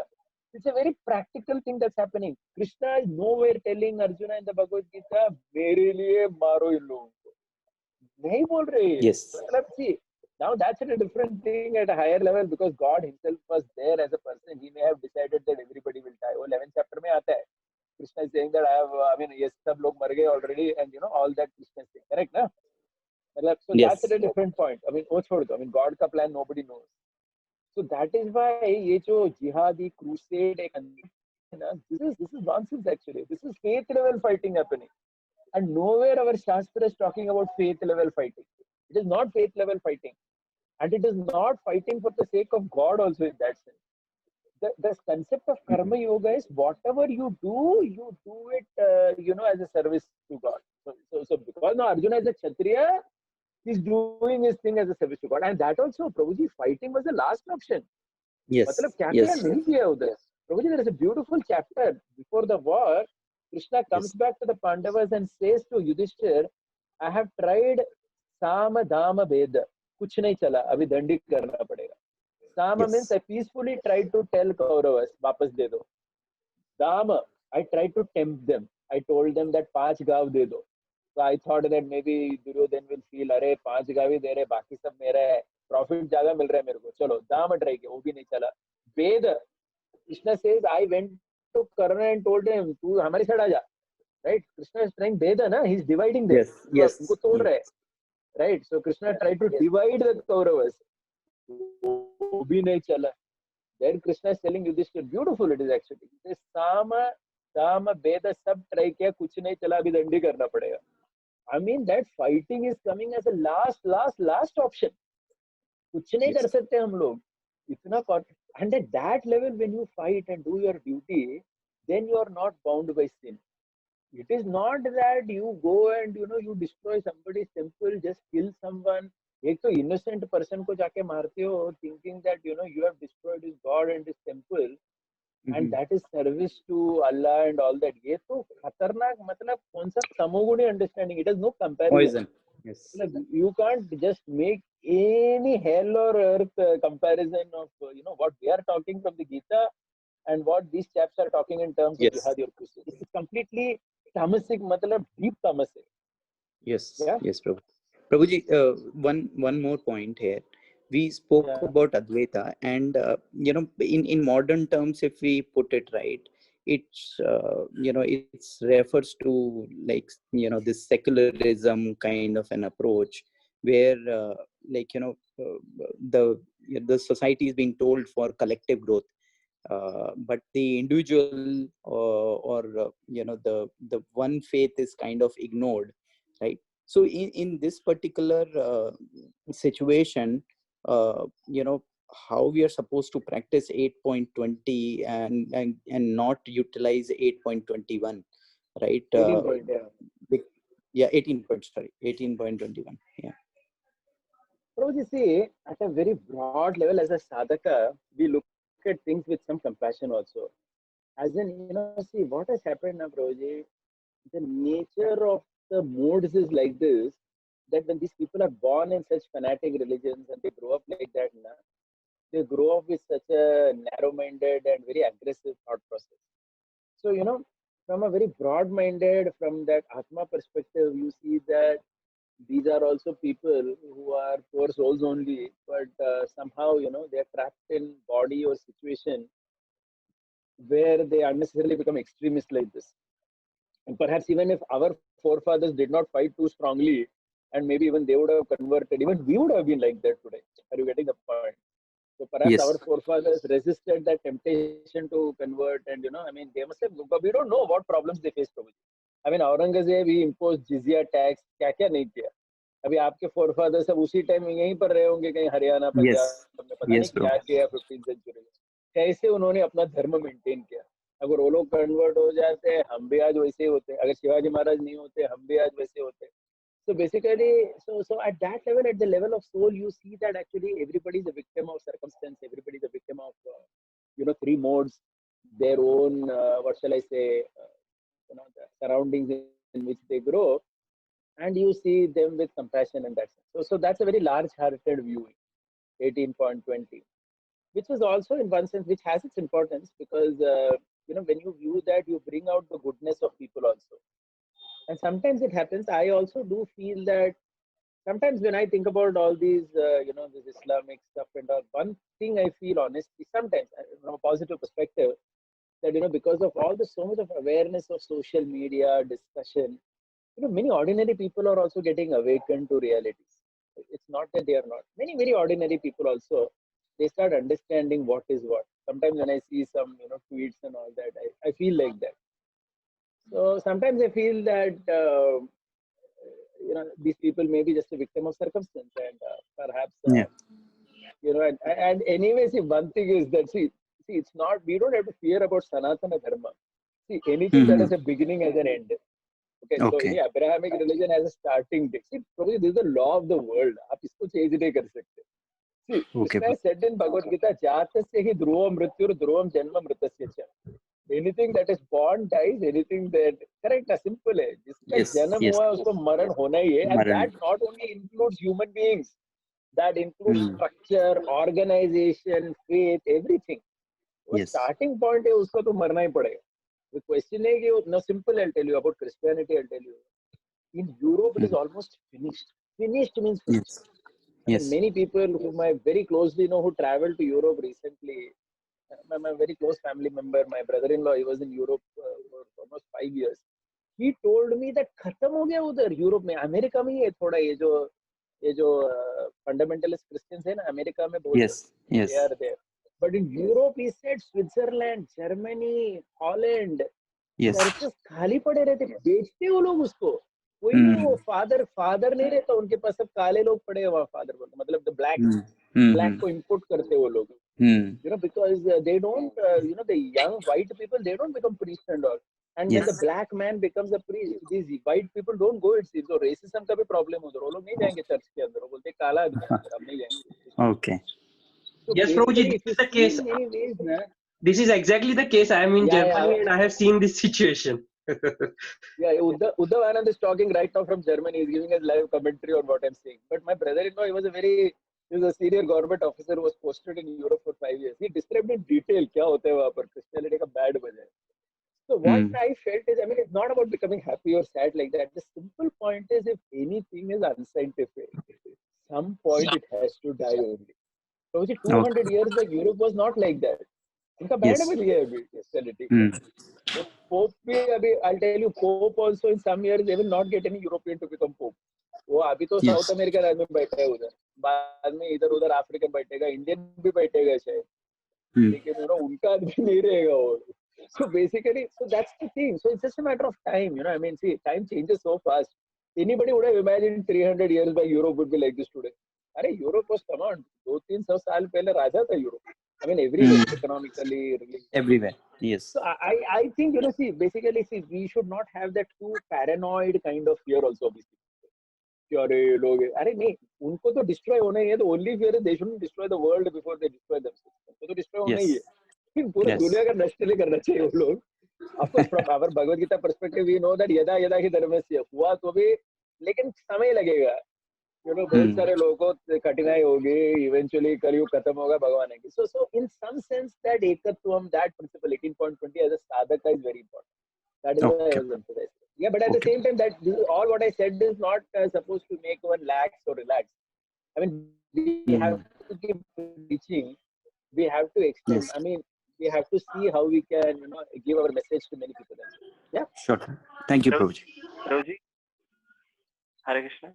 It's a very practical thing that's happening. Krishna is nowhere telling Arjuna in the Bhagavad Gita, मेरे लिए मारो इन लोगों को, नहीं बोल रहे. Yes. मतलब see, now that's a different thing at a higher level because God himself was there as a person. He may have decided that everybody will die. वो 11th chapter में आता है. Krishna is saying that I mean, yes, सब लोग मर गए already, and you know all that Krishna is saying. Correct, na? So Yes. that's at a different point. I mean, वो छोड़ दो. I mean, God का plan nobody knows. So that is why ये जो jihadi crusade this is nonsense actually. This is faith level fighting happening. And nowhere our Shastra is talking about faith level fighting. It is not faith level fighting. And it is not fighting for the sake of God also in that sense. The concept of karma yoga is whatever you do it, as a service to God. So because now Arjuna is a Kshatriya, he's doing his thing as a service to God. And that also, Prabhuji, fighting was the last option. Yes. मतलब क्या Yes. क्या नहीं किया उधर. Prabhuji, there is a beautiful chapter before the war. Krishna comes Yes. back to the Pandavas and says to Yudhishthir, I have tried Sama Dama Veda. कुछ नहीं चला, अभी दंडी करना पड़ेगा. Sama Yes. means I peacefully tried to tell Kauravas, वापस दे दो. Dama, I tried to tempt them. I told them that 5 गाव दे दो. So I thought that maybe Duryodhan will feel, अरे 5 गाव ही दे रहे, बाकी सब मेरा है, प्रॉफिट ज्यादा मिल रहा है मेरे को, चलो दाम ट्राई किया, वो भी नहीं चला. वेद, Krishna says, I went to Karna and told him, तू हमारी साइड आ जा. Right? Krishna is trying Veda, na? He's dividing them. Yes. Yes. उनको तोड़ रहा है. Right? So Krishna tried to divide the Kauravas. वो भी नहीं चला. Then Krishna is telling Yudhishthir, beautiful it is actually. This Sama, Dama, Veda सब try किया, कुछ नहीं चला, अभी दंडी करना पड़ेगा. I mean that fighting is coming as a last option. कुछ नहीं कर सकते हम लोग. इतना and at that level when you fight and do your duty, then you are not bound by sin. It is not that you go and you destroy somebody's temple, just kill someone. एक तो innocent person को जाके मारते हो, thinking that you have destroyed his god and his temple, and that is service to Allah and all that. ये तो खतरनाक, मतलब कौन सा तमोगुणी understanding. It has no comparison. Poison. Yes. You can't just make any hell or earth comparison of what we are talking from the Gita and what these chaps are talking in terms of Yes. jihad or crusade. It's completely tamasic, matlab deep tamasic. Yes. Yeah? Yes, Prabhu. Prabhuji, one more point here. We spoke about Advaita, and in modern terms, if we put it right, it's it's refers to like this secularism kind of an approach where the society is being told for collective growth, but the individual or the one faith is kind of ignored, right? So in this particular situation, how we are supposed to practice 8.20 and not utilize 8.21, right? 18 point, yeah. Yeah, 18.21. Yeah. But you see, at a very broad level, as a sadhaka, we look at things with some compassion also. As in, see what has happened now, Prabhuji. The nature of the modes is like this, that when these people are born in such fanatic religions and they grow up like that, they grow up with such a narrow-minded and very aggressive thought process. So, from a very broad-minded, from that Atma perspective, you see that these are also people who are poor souls only, but somehow, they are trapped in body or situation where they unnecessarily become extremists like this. And perhaps even if our forefathers did not fight too strongly, and maybe even they would have converted, even we would have been like that today. Are you getting the point? So perhaps our forefathers resisted that temptation to convert, and they must have. But we don't know what problems they faced. I mean, Aurangzeb, he imposed jizya tax. क्या नहीं किया? अभी आपके forefathers सब उसी time यहीं पर रहे होंगे, कहीं हरियाणा, पंजाब में, पता नहीं क्या किया 15th century में. कैसे उन्होंने अपना धर्म मेंटेन किया. अगर वो लोग कन्वर्ट हो जाते, हम भी आज वैसे ही होते. अगर शिवाजी महाराज नहीं होते, हम भी आज वैसे होते. So basically, so at that level, at the level of soul, you see that actually everybody is a victim of circumstance. Everybody is a victim of three modes, their own what shall I say, the surroundings in which they grow, and you see them with compassion and that. So that's a very large-hearted view, 18.20, which is also in one sense which has its importance because when you view that, you bring out the goodness of people also. And sometimes it happens. I also do feel that sometimes when I think about all these, this Islamic stuff and all, one thing I feel honestly sometimes from a positive perspective that because of all the so much of awareness of social media discussion, many ordinary people are also getting awakened to realities. It's not that they are not. Many very ordinary people also, they start understanding what is what. Sometimes when I see some tweets and all that, I feel like that. So sometimes I feel that these people may be just a victim of circumstance, and perhaps and anyway, see, one thing is that see, it's not, we don't have to fear about Sanatana Dharma. See, anything that has a beginning has an end. Okay, so any Abrahamic religion has a starting date. See, probably this is the law of the world. आप इसको change नहीं कर सकते. See, Krishna said in Bhagavad Gita, जातस्य हि ध्रुवं मृत्युर् ध्रुवं जन्म मृतस्य च. Anything that is born dies. Anything that correct है, simple है. जिसका जन्म हुआ उसको मरण होना ही है. And that not only includes human beings, that includes structure, organization, faith, everything. वो starting point है, उसको तो मरना ही पड़ेगा. The question is, no, simple, I'll tell you about Christianity, I'll tell you. In Europe, it is almost finished. Finished means finished. Yes. Many people whom I very closely know who traveled to Europe recently, my very close family member, my brother-in-law, he was in Europe for almost 5 years. He told me that खत्म हो गया उधर Europe में. America में ही है थोड़ा ये जो fundamentalist Christians है ना, अमेरिका में बहुत they are there. But in Europe, he said Switzerland, Germany, Holland, churches खाली पड़े रहते, बेचते वो लोग उसको. कोई नहीं, वो फादर नहीं रहता उनके पास, सब काले लोग पड़े वहाँ. फादर बोलते मतलब the black को import करते वो लोग. Because they don't, the young white people, they don't become priests and all. And when the black man becomes a priest, these white people don't go, it seems. So racism का भी problem उधर. वो लोग नहीं जाएंगे church के अंदर. वो बोलते काला आदमी हम नहीं जाएंगे. Okay. So yes, Prabhuji, this is the case. This is exactly the case. I am in Germany and I have seen this situation. Uddhav Anand is talking right now from Germany. He's giving us live commentary on what I'm saying. But my brother-in-law, he was a senior government officer who was posted in Europe for 5 years. He described in detail क्या होता है वहाँ पर Christianity का bad वजह. So what I felt is, I mean, it's not about becoming happy or sad like that. The simple point is, if anything is unscientific, some point it has to die only. So 200 years back, Europe was not like that. इनका bad बन गया अभी Christianity. Pope भी अभी, I'll tell you, Pope also in some years they will not get any European to become Pope. वो अभी तो South American आदमी बैठा है उधर, बाद में इधर उधर अफ्रीकन बैठेगा, इंडियन भी बैठेगा शायद, लेकिन उनका आदमी नहीं रहेगा वो. So basically, so that's the thing. So it's just a matter of time, I mean, see, time changes so fast. Anybody would have imagined 300 years back Europe would be like this today. अरे Europe was, come on, 200-300 साल पहले राजा था Europe. I mean, everywhere, economically, everywhere. Yes. So I think, see, basically, see, we should not have that too paranoid kind of fear also, obviously. अरे लोग, अरे नहीं, उनको तो destroy होना ही है. The only fear is they shouldn't destroy the world before they destroy themselves. उनको तो destroy होना ही है. पूरा दुनिया का नष्ट नहीं करना चाहिए वो लोग. Of course, from our Bhagavad Gita perspective, we know that यदा यदा ही धर्मस्य, हुआ तो भी, लेकिन समय लगेगा. बहुत सारे लोगों को कठिनाई होगी. Eventually, कलयुग खत्म होगा, भगवान आएंगे. So in some sense, that ekatvam, that principle 18.20 as a sadhaka is very important. That is why I was emphasizing. Yeah, but at the same time, that this is all what I said is not supposed to make one lax or relax. I mean, we have to keep teaching. We have to extend. I mean, we have to see how we can, give our message to many people. Yeah. Sure. Thank you, Prabhuji. Prabhuji, Hare Krishna.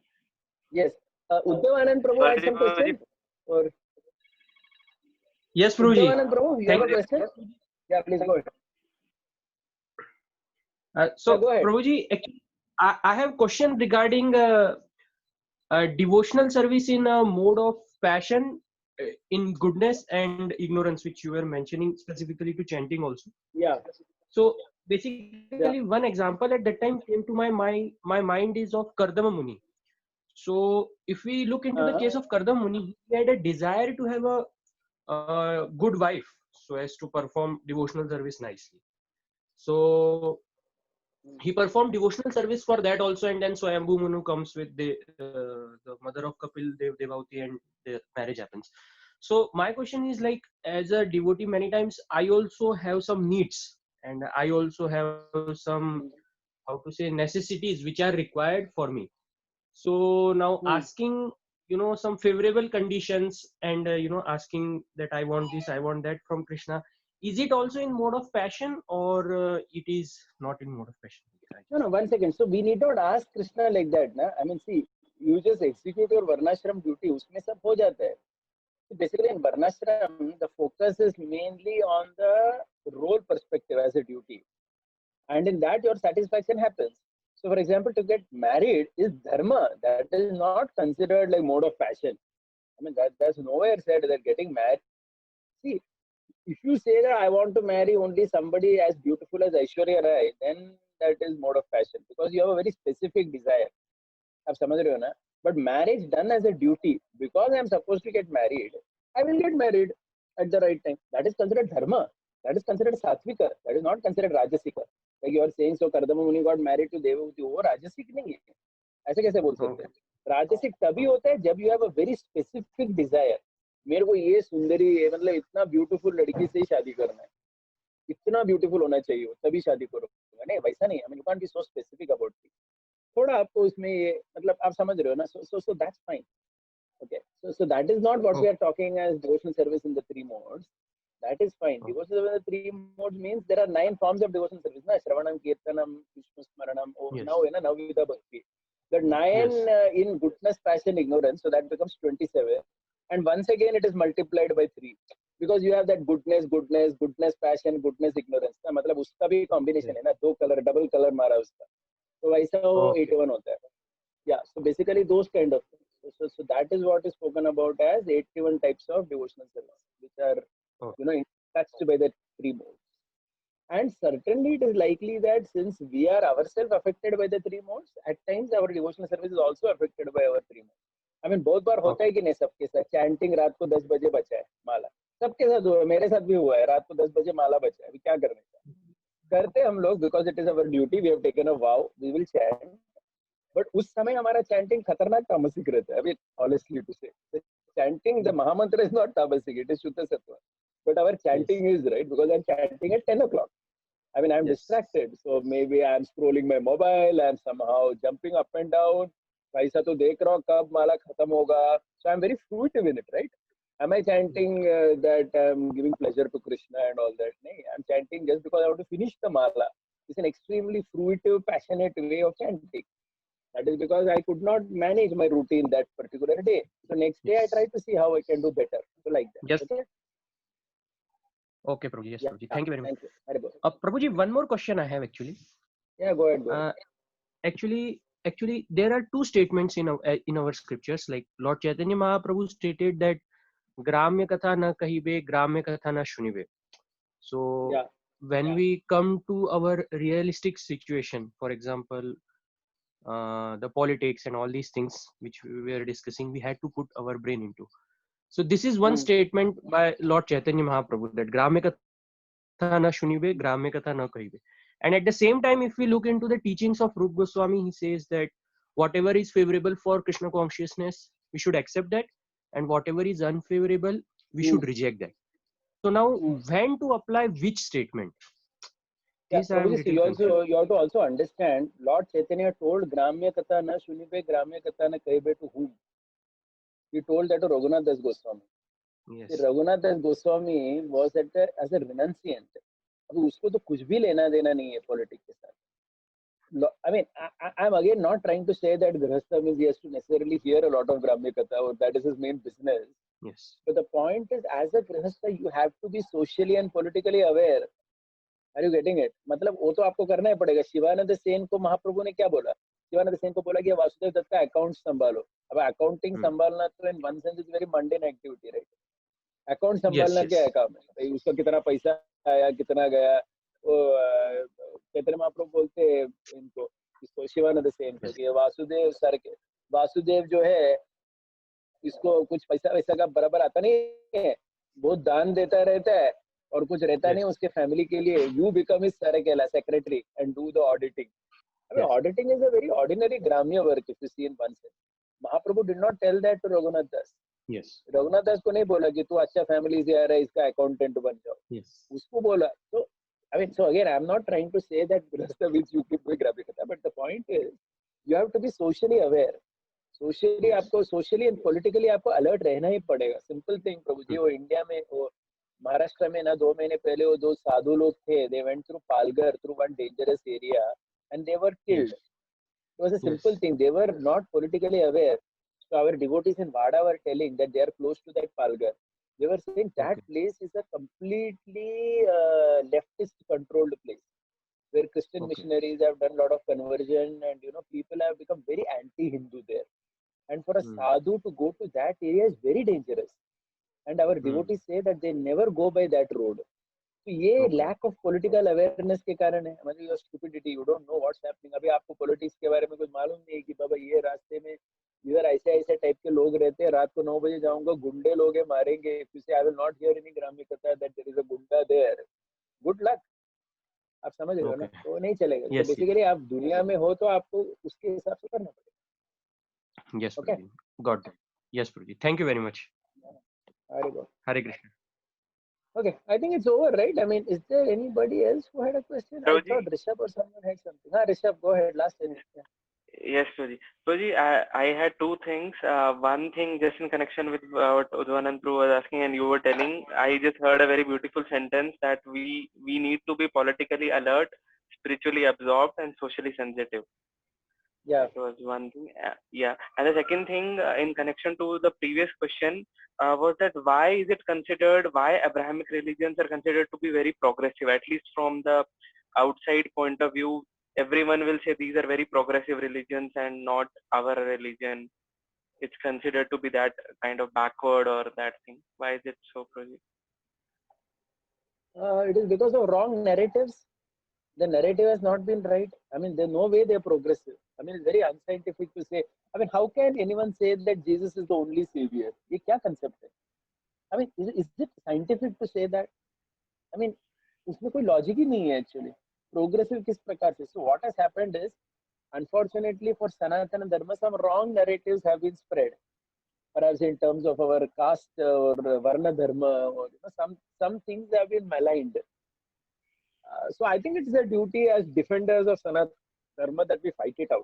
Yes. Uddhav Anand Prabhu has some question? Or yes, Prabhuji. Uddhav Anand Prabhu, you have a question? Yeah, please go ahead. So, go ahead. Prabhuji, I have a question regarding devotional service in a mode of passion. in goodness and ignorance, which you were mentioning specifically to chanting also. Yeah. So basically, one example at that time came to my mind is of Kardama Muni. So if we look into the case of Kardama Muni, he had a desire to have a good wife so as to perform devotional service nicely. So he performed devotional service for that also, and then Swayambhu Manu comes with the mother of Kapil Dev Devavati, and their marriage happens. So my question is, like, as a devotee, many times I also have some needs, and I also have some, how to say, necessities which are required for me. So now asking, some favorable conditions, and asking that I want this, I want that from Krishna, is it also in mode of passion, or it is not in mode of passion? No, 1 second. So we need not ask Krishna like that, na? I mean, see, you just execute your varnashram duty, उसमें सब हो जाता है. So basically in varnashram, the focus is mainly on the role perspective as a duty, and in that your satisfaction happens. So for example, to get married is dharma. That is not considered like mode of passion. I mean, that's nowhere said that getting married. See, if you say that I want to marry only somebody as beautiful as Aishwarya Rai, then that is mode of passion, because you have a very specific desire. But marriage done as a duty, because I am supposed to get married, I will get married at the right time. That is considered dharma. That is considered satvika. That is not considered rajasika. Like you are saying, so Kardama Muni got married to Devavati. वो राजसिक नहीं है. ऐसे कैसे बोल सकते हैं? राजसिक तभी होता है जब you have a very specific desire. मेरे को ये सुंदरी, मतलब इतना ब्यूटीफुल लड़की से ही शादी करना है, इतना ब्यूटीफुल होना चाहिए, तभी शादी करो. नहीं, वैसा नहीं. I mean, you can't be so specific about it. थोड़ा आपको इसमें ये, मतलब आप समझ रहे हो ना? So that's fine. Okay. So that is not what we are talking as devotional service in the 3 modes. That is fine. Devotional service in the 3 modes means there are 9 forms of devotional service. Na? Shravanam, Kirtanam, Vishnu Smaranam, now in Navvidha Bhakti. The 9 in goodness, passion, ignorance. So that becomes 27. And once again, it is multiplied by 3. Because you have that goodness, passion, goodness, ignorance. Na? मतलब उसका भी combination है ना, 2 color, double color मारा उसका. So वैसा वो 81 होता है. Yeah. So basically those kind of things. So that is what is spoken about as 81 types of devotional service, which are touched by the 3 modes. And certainly it is likely that since we are ourselves affected by the 3 modes, at times our devotional service is also affected by our 3 modes. I mean, बहुत बार होता है कि नहीं सबके साथ chanting रात को 10 बजे बचा है माला, सबके साथ हुआ है, मेरे साथ भी हुआ है, रात को 10 बजे माला बचा है, अभी क्या करने का करते हम लोग, because it is our duty, we have taken a vow, we will chant. But उस समय हमारा chanting खतरनाक तामसिक रहता है. I mean, honestly to say, the chanting, the Mahamantra is not tamasic, it is Shuddha Sattva. But our chanting is right, because I'm chanting at 10 o'clock. I mean, I'm distracted. So maybe I'm scrolling my mobile, I'm somehow jumping up and down. पैसा तो देख रहा हूँ कब माला खत्म होगा. So I'm very fruitive in it, right? Am I chanting that I'm giving pleasure to Krishna and all that? No, I'm chanting just because I want to finish the mala. It's an extremely fruitive, passionate way of chanting. That is because I could not manage my routine that particular day. So next day I try to see how I can do better. So like that. Yes. Okay, Prabhuji. Yes, Prabhuji. Thank you very much. Thank you. Prabhuji, one more question I have actually. Yeah, go ahead. Actually, there are 2 statements in our scriptures. Like Lord Chaitanya Mahaprabhu stated that Gramya Katha na kahibe, Gramya Katha na shunibe. So when we come to our realistic situation, for example, the politics and all these things which we were discussing, we had to put our brain into. So this is one statement by Lord Chaitanya Mahaprabhu, that Gramya Katha na shunibe, Gramya Katha na kahibe. And at the same time, if we look into the teachings of Rupa Goswami, he says that whatever is favorable for Krishna consciousness, we should accept that, and whatever is unfavorable, we should reject that. So now, when to apply which statement? Yeah, so you have to also understand, Lord Chaitanya told Gramya Katha na shunibe, Gramya Katha na kahibe to whom? He told that to Raghunath Das Goswami. Yes. See, Raghunath Das Goswami was as a renunciant. अब उसको तो कुछ भी लेना देना नहीं है politics के साथ. I mean, I'm again not trying to say that Grihastha means he has to necessarily hear a lot of Gramya Katha or that is his main business. Yes. But the point is, as a Grihastha, you have to be socially and politically aware. Are you getting it? मतलब वो तो आपको करना ही पड़ेगा. शिवानंद सेन को महाप्रभु ने क्या बोला? शिवानंद सेन को बोला कि वासुदेव दत्त का अकाउंट संभालो. अब अकाउंटिंग संभालना तो in one sense is very mundane activity, right? Account Yes, संभालना क्या है yes. काम है भाई, उसका कितना पैसा आया कितना गया, वो चैतन्य महाप्रभु बोलते हैं इनको, इसको शिवानंद सेन को, Yes. कि वासुदेव सर के, वासुदेव जो है इसको कुछ पैसा वैसा का बराबर आता नहीं है, बहुत दान देता रहता है और कुछ रहता नहीं Yes. उसके फैमिली के लिए, you become is sir secretary and do the auditing. I mean, Yes. auditing is a very ordinary Gramya work if you see in one sense. Mahaprabhu did not tell that to Raghunath Das. Yes. Raghunath Das को नहीं बोला कि तू अच्छा family से आ रहा है इसका अकाउंटेंट बन जाओ, Yes. उसको बोला. So I mean, so again, I'm not trying to say that Grihastha means you keep doing Gramya Katha, but the point is you have to be socially aware. Socially आपको socially and politically आपको alert रहना ही पड़ेगा. Simple thing प्रभु जी, वो India में वो महाराष्ट्र में ना 2 महीने पहले वो 2 साधु लोग थे, they went through Palghar through one dangerous area and they were killed. It was a simple Yes. thing. They were not politically aware. So our devotees in Vada were telling that they are close to that Palghar. They were saying that Okay. place is a completely leftist controlled place where Christian Okay. missionaries have done a lot of conversion and people have become very anti-Hindu there. And for a sadhu to go to that area is very dangerous. And our devotees say that they never go by that road. तो ये lack of political awareness के कारण है, मतलब your stupidity, you don't know what's happening. अभी आपको politics के बारे में कुछ मालूम नहीं है कि बाबा ये रास्ते में इधर ऐसे ऐसे टाइप के लोग रहते हैं, रात को 9 बजे जाऊंगा गुंडे लोग हैं मारेंगे, इफ यू से I will not here any ग्राम्य कथा दैट देयर इज अ गुंडा देयर, गुड लक. आप समझ रहे हो ना, तो नहीं चलेगा. तो बेसिकली आप दुनिया में हो तो आपको उसके हिसाब से करना पड़ेगा. Yes, Prabhuji. Got that. Yes, Prabhuji. Thank you very much. Hare Krishna. Okay, I think it's over, right? I mean, is there anybody else who had a question? I thought Rishabh or someone had something. Rishabh, go ahead. Last time. Yes, Prabhuji. Prabhuji, I had two things. One thing just in connection with what Udvanand Prabhu was asking and you were telling, I just heard a very beautiful sentence that we need to be politically alert, spiritually absorbed and socially sensitive. Yeah. That was one thing. Yeah. And the second thing in connection to the previous question was that why is it considered, why Abrahamic religions are considered to be very progressive, at least from the outside point of view. Everyone will say these are very progressive religions and not our religion. It's considered to be that kind of backward or that thing. Why is it so progressive? It is because of wrong narratives. The narrative has not been right. I mean, there's no way they're progressive. I mean, it's very unscientific to say. I mean, how can anyone say that Jesus is the only savior? ये क्या concept है? I mean, is it scientific to say that? I mean, उसमें कोई logic ही नहीं है actually. Progressive किस प्रकार से? So what has happened is, unfortunately for Sanatana Dharma, some wrong narratives have been spread. Perhaps in terms of our caste or Varna Dharma, or some things have been maligned. So I think it's a duty as defenders of Sanatana Dharma that we fight it out.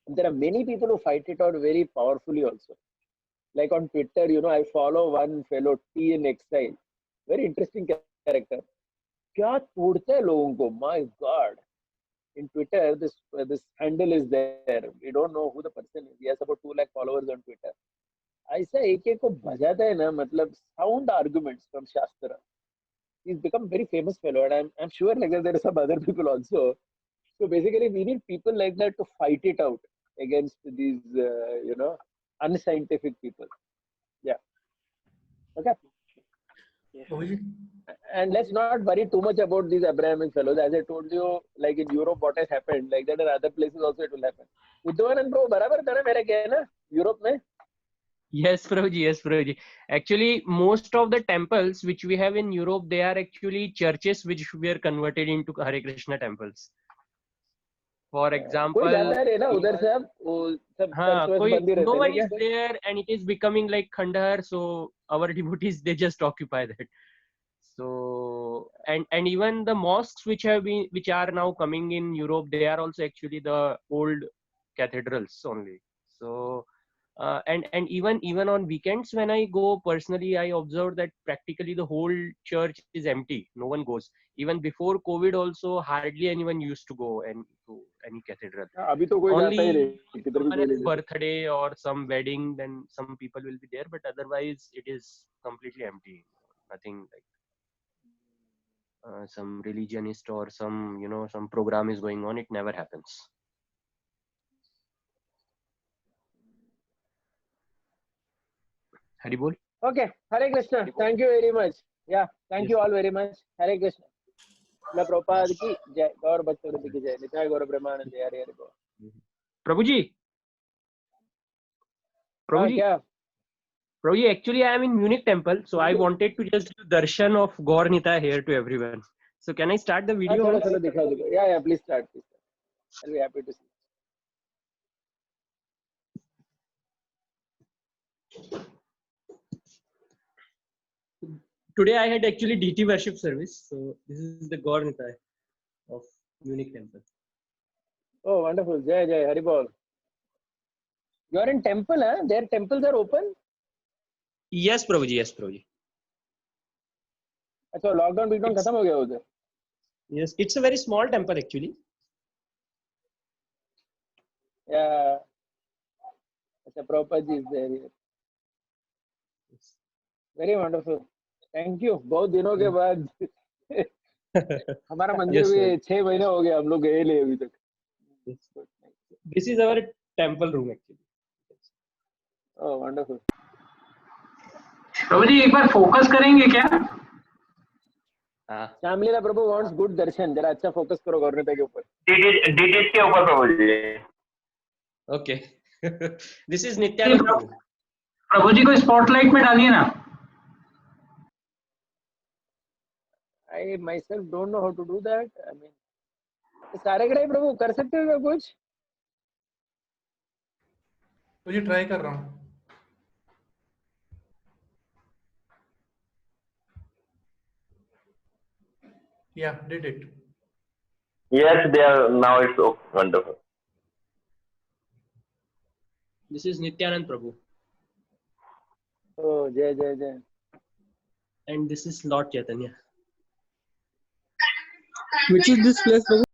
And there are many people who fight it out very powerfully also. Like on Twitter, I follow one fellow, T in Exile. Very interesting character. क्या तोड़ता है लोगों को, my God. In Twitter, this handle is there. We don't know who the person is. He has about 2 lakh followers on Twitter. ऐसा एक को बजाता है ना, मतलब sound arguments from Shastra. He's become very famous fellow, and I'm sure like there are some other people also. So basically, we need people like that to fight it out against these, unscientific people. Yeah. Okay. Yes. And let's not worry too much about these Abrahamic fellows. As I told you, like in Europe, what has happened, like that in other places also it will happen. Uddhavanand Prabhu, बराबर था ना मेरा कहना Europe में? Yes, Prabhuji. Yes, Prabhuji. Actually, most of the temples which we have in Europe, they are actually churches which were converted into Hare Krishna temples. For example, कोई जाता है ना उधर से अब वो सब no one is there and it is becoming like Khandar, so our devotees, they just occupy that. So and even the mosques which are now coming in Europe, they are also actually the old cathedrals only. So and even on weekends when I go personally, I observe that practically the whole church is empty. No one goes. Even before COVID also, hardly anyone used to go to any cathedral. अभी तो कोई Only जाता ही नहीं, किधर भी कोई नहीं जाता. birthday or some wedding, then some people will be there, but otherwise it is completely empty. Nothing like some religionist or some some program is going on. It never happens. Hari bol. Okay, Hare Krishna. Thank you very much. Yeah, thank you all very much. Hare Krishna. La Prabhupada ki jai. Gaur Bhaktavrinda ki jai. Nitai Gaur Brahmananda. Hare Hare Bol. Prabhuji. Prabhuji. क्या? Prabhuji, actually I am in Munich temple, so I wanted to just do darshan of Gaur Nitai here to everyone. So can I start the video? चलो दिखाओ. Yeah, please start. I'll be happy to see. Today I had actually DT worship service, so this is the Gaur Nitai of Munich temple. Oh, wonderful. Jai Jai Hari Bol. You are in temple, huh? Their temples are open? Yes, Prabhuji. Yes, Prabhuji. अच्छा lockdown बीकडाउन खत्म हो गया उधर. Yes, it's a very small temple actually. Yeah. अच्छा Prabhupada ji is there here. Very wonderful. Thank you. बहुत दिनों के बाद हमारा मंदिर Yes, भी sir. 6 महीने हो गए हम लोग गए नहीं अभी तक. This is our temple room actually. Oh, wonderful. प्रभु जी एक बार फोकस करेंगे क्या? श्यामलीला प्रभु wants good दर्शन. जरा अच्छा फोकस करो गौरनेता के ऊपर. डिजिट के ऊपर प्रभु जी. Okay. This is Nityanand Prabhu. प्रभु जी को स्पॉटलाइट में डालिए ना. I myself don't know how to do that. I mean, सारे गड़े प्रभु कर सकते हो क्या कुछ? मुझे ट्राई कर रहा हूँ. Yeah, did it. Yes, they are now. It's wonderful. This is Nityanand Prabhu. Oh, Jai Jai Jai. And this is Lord Chaitanya. Which is this place, Prabhu?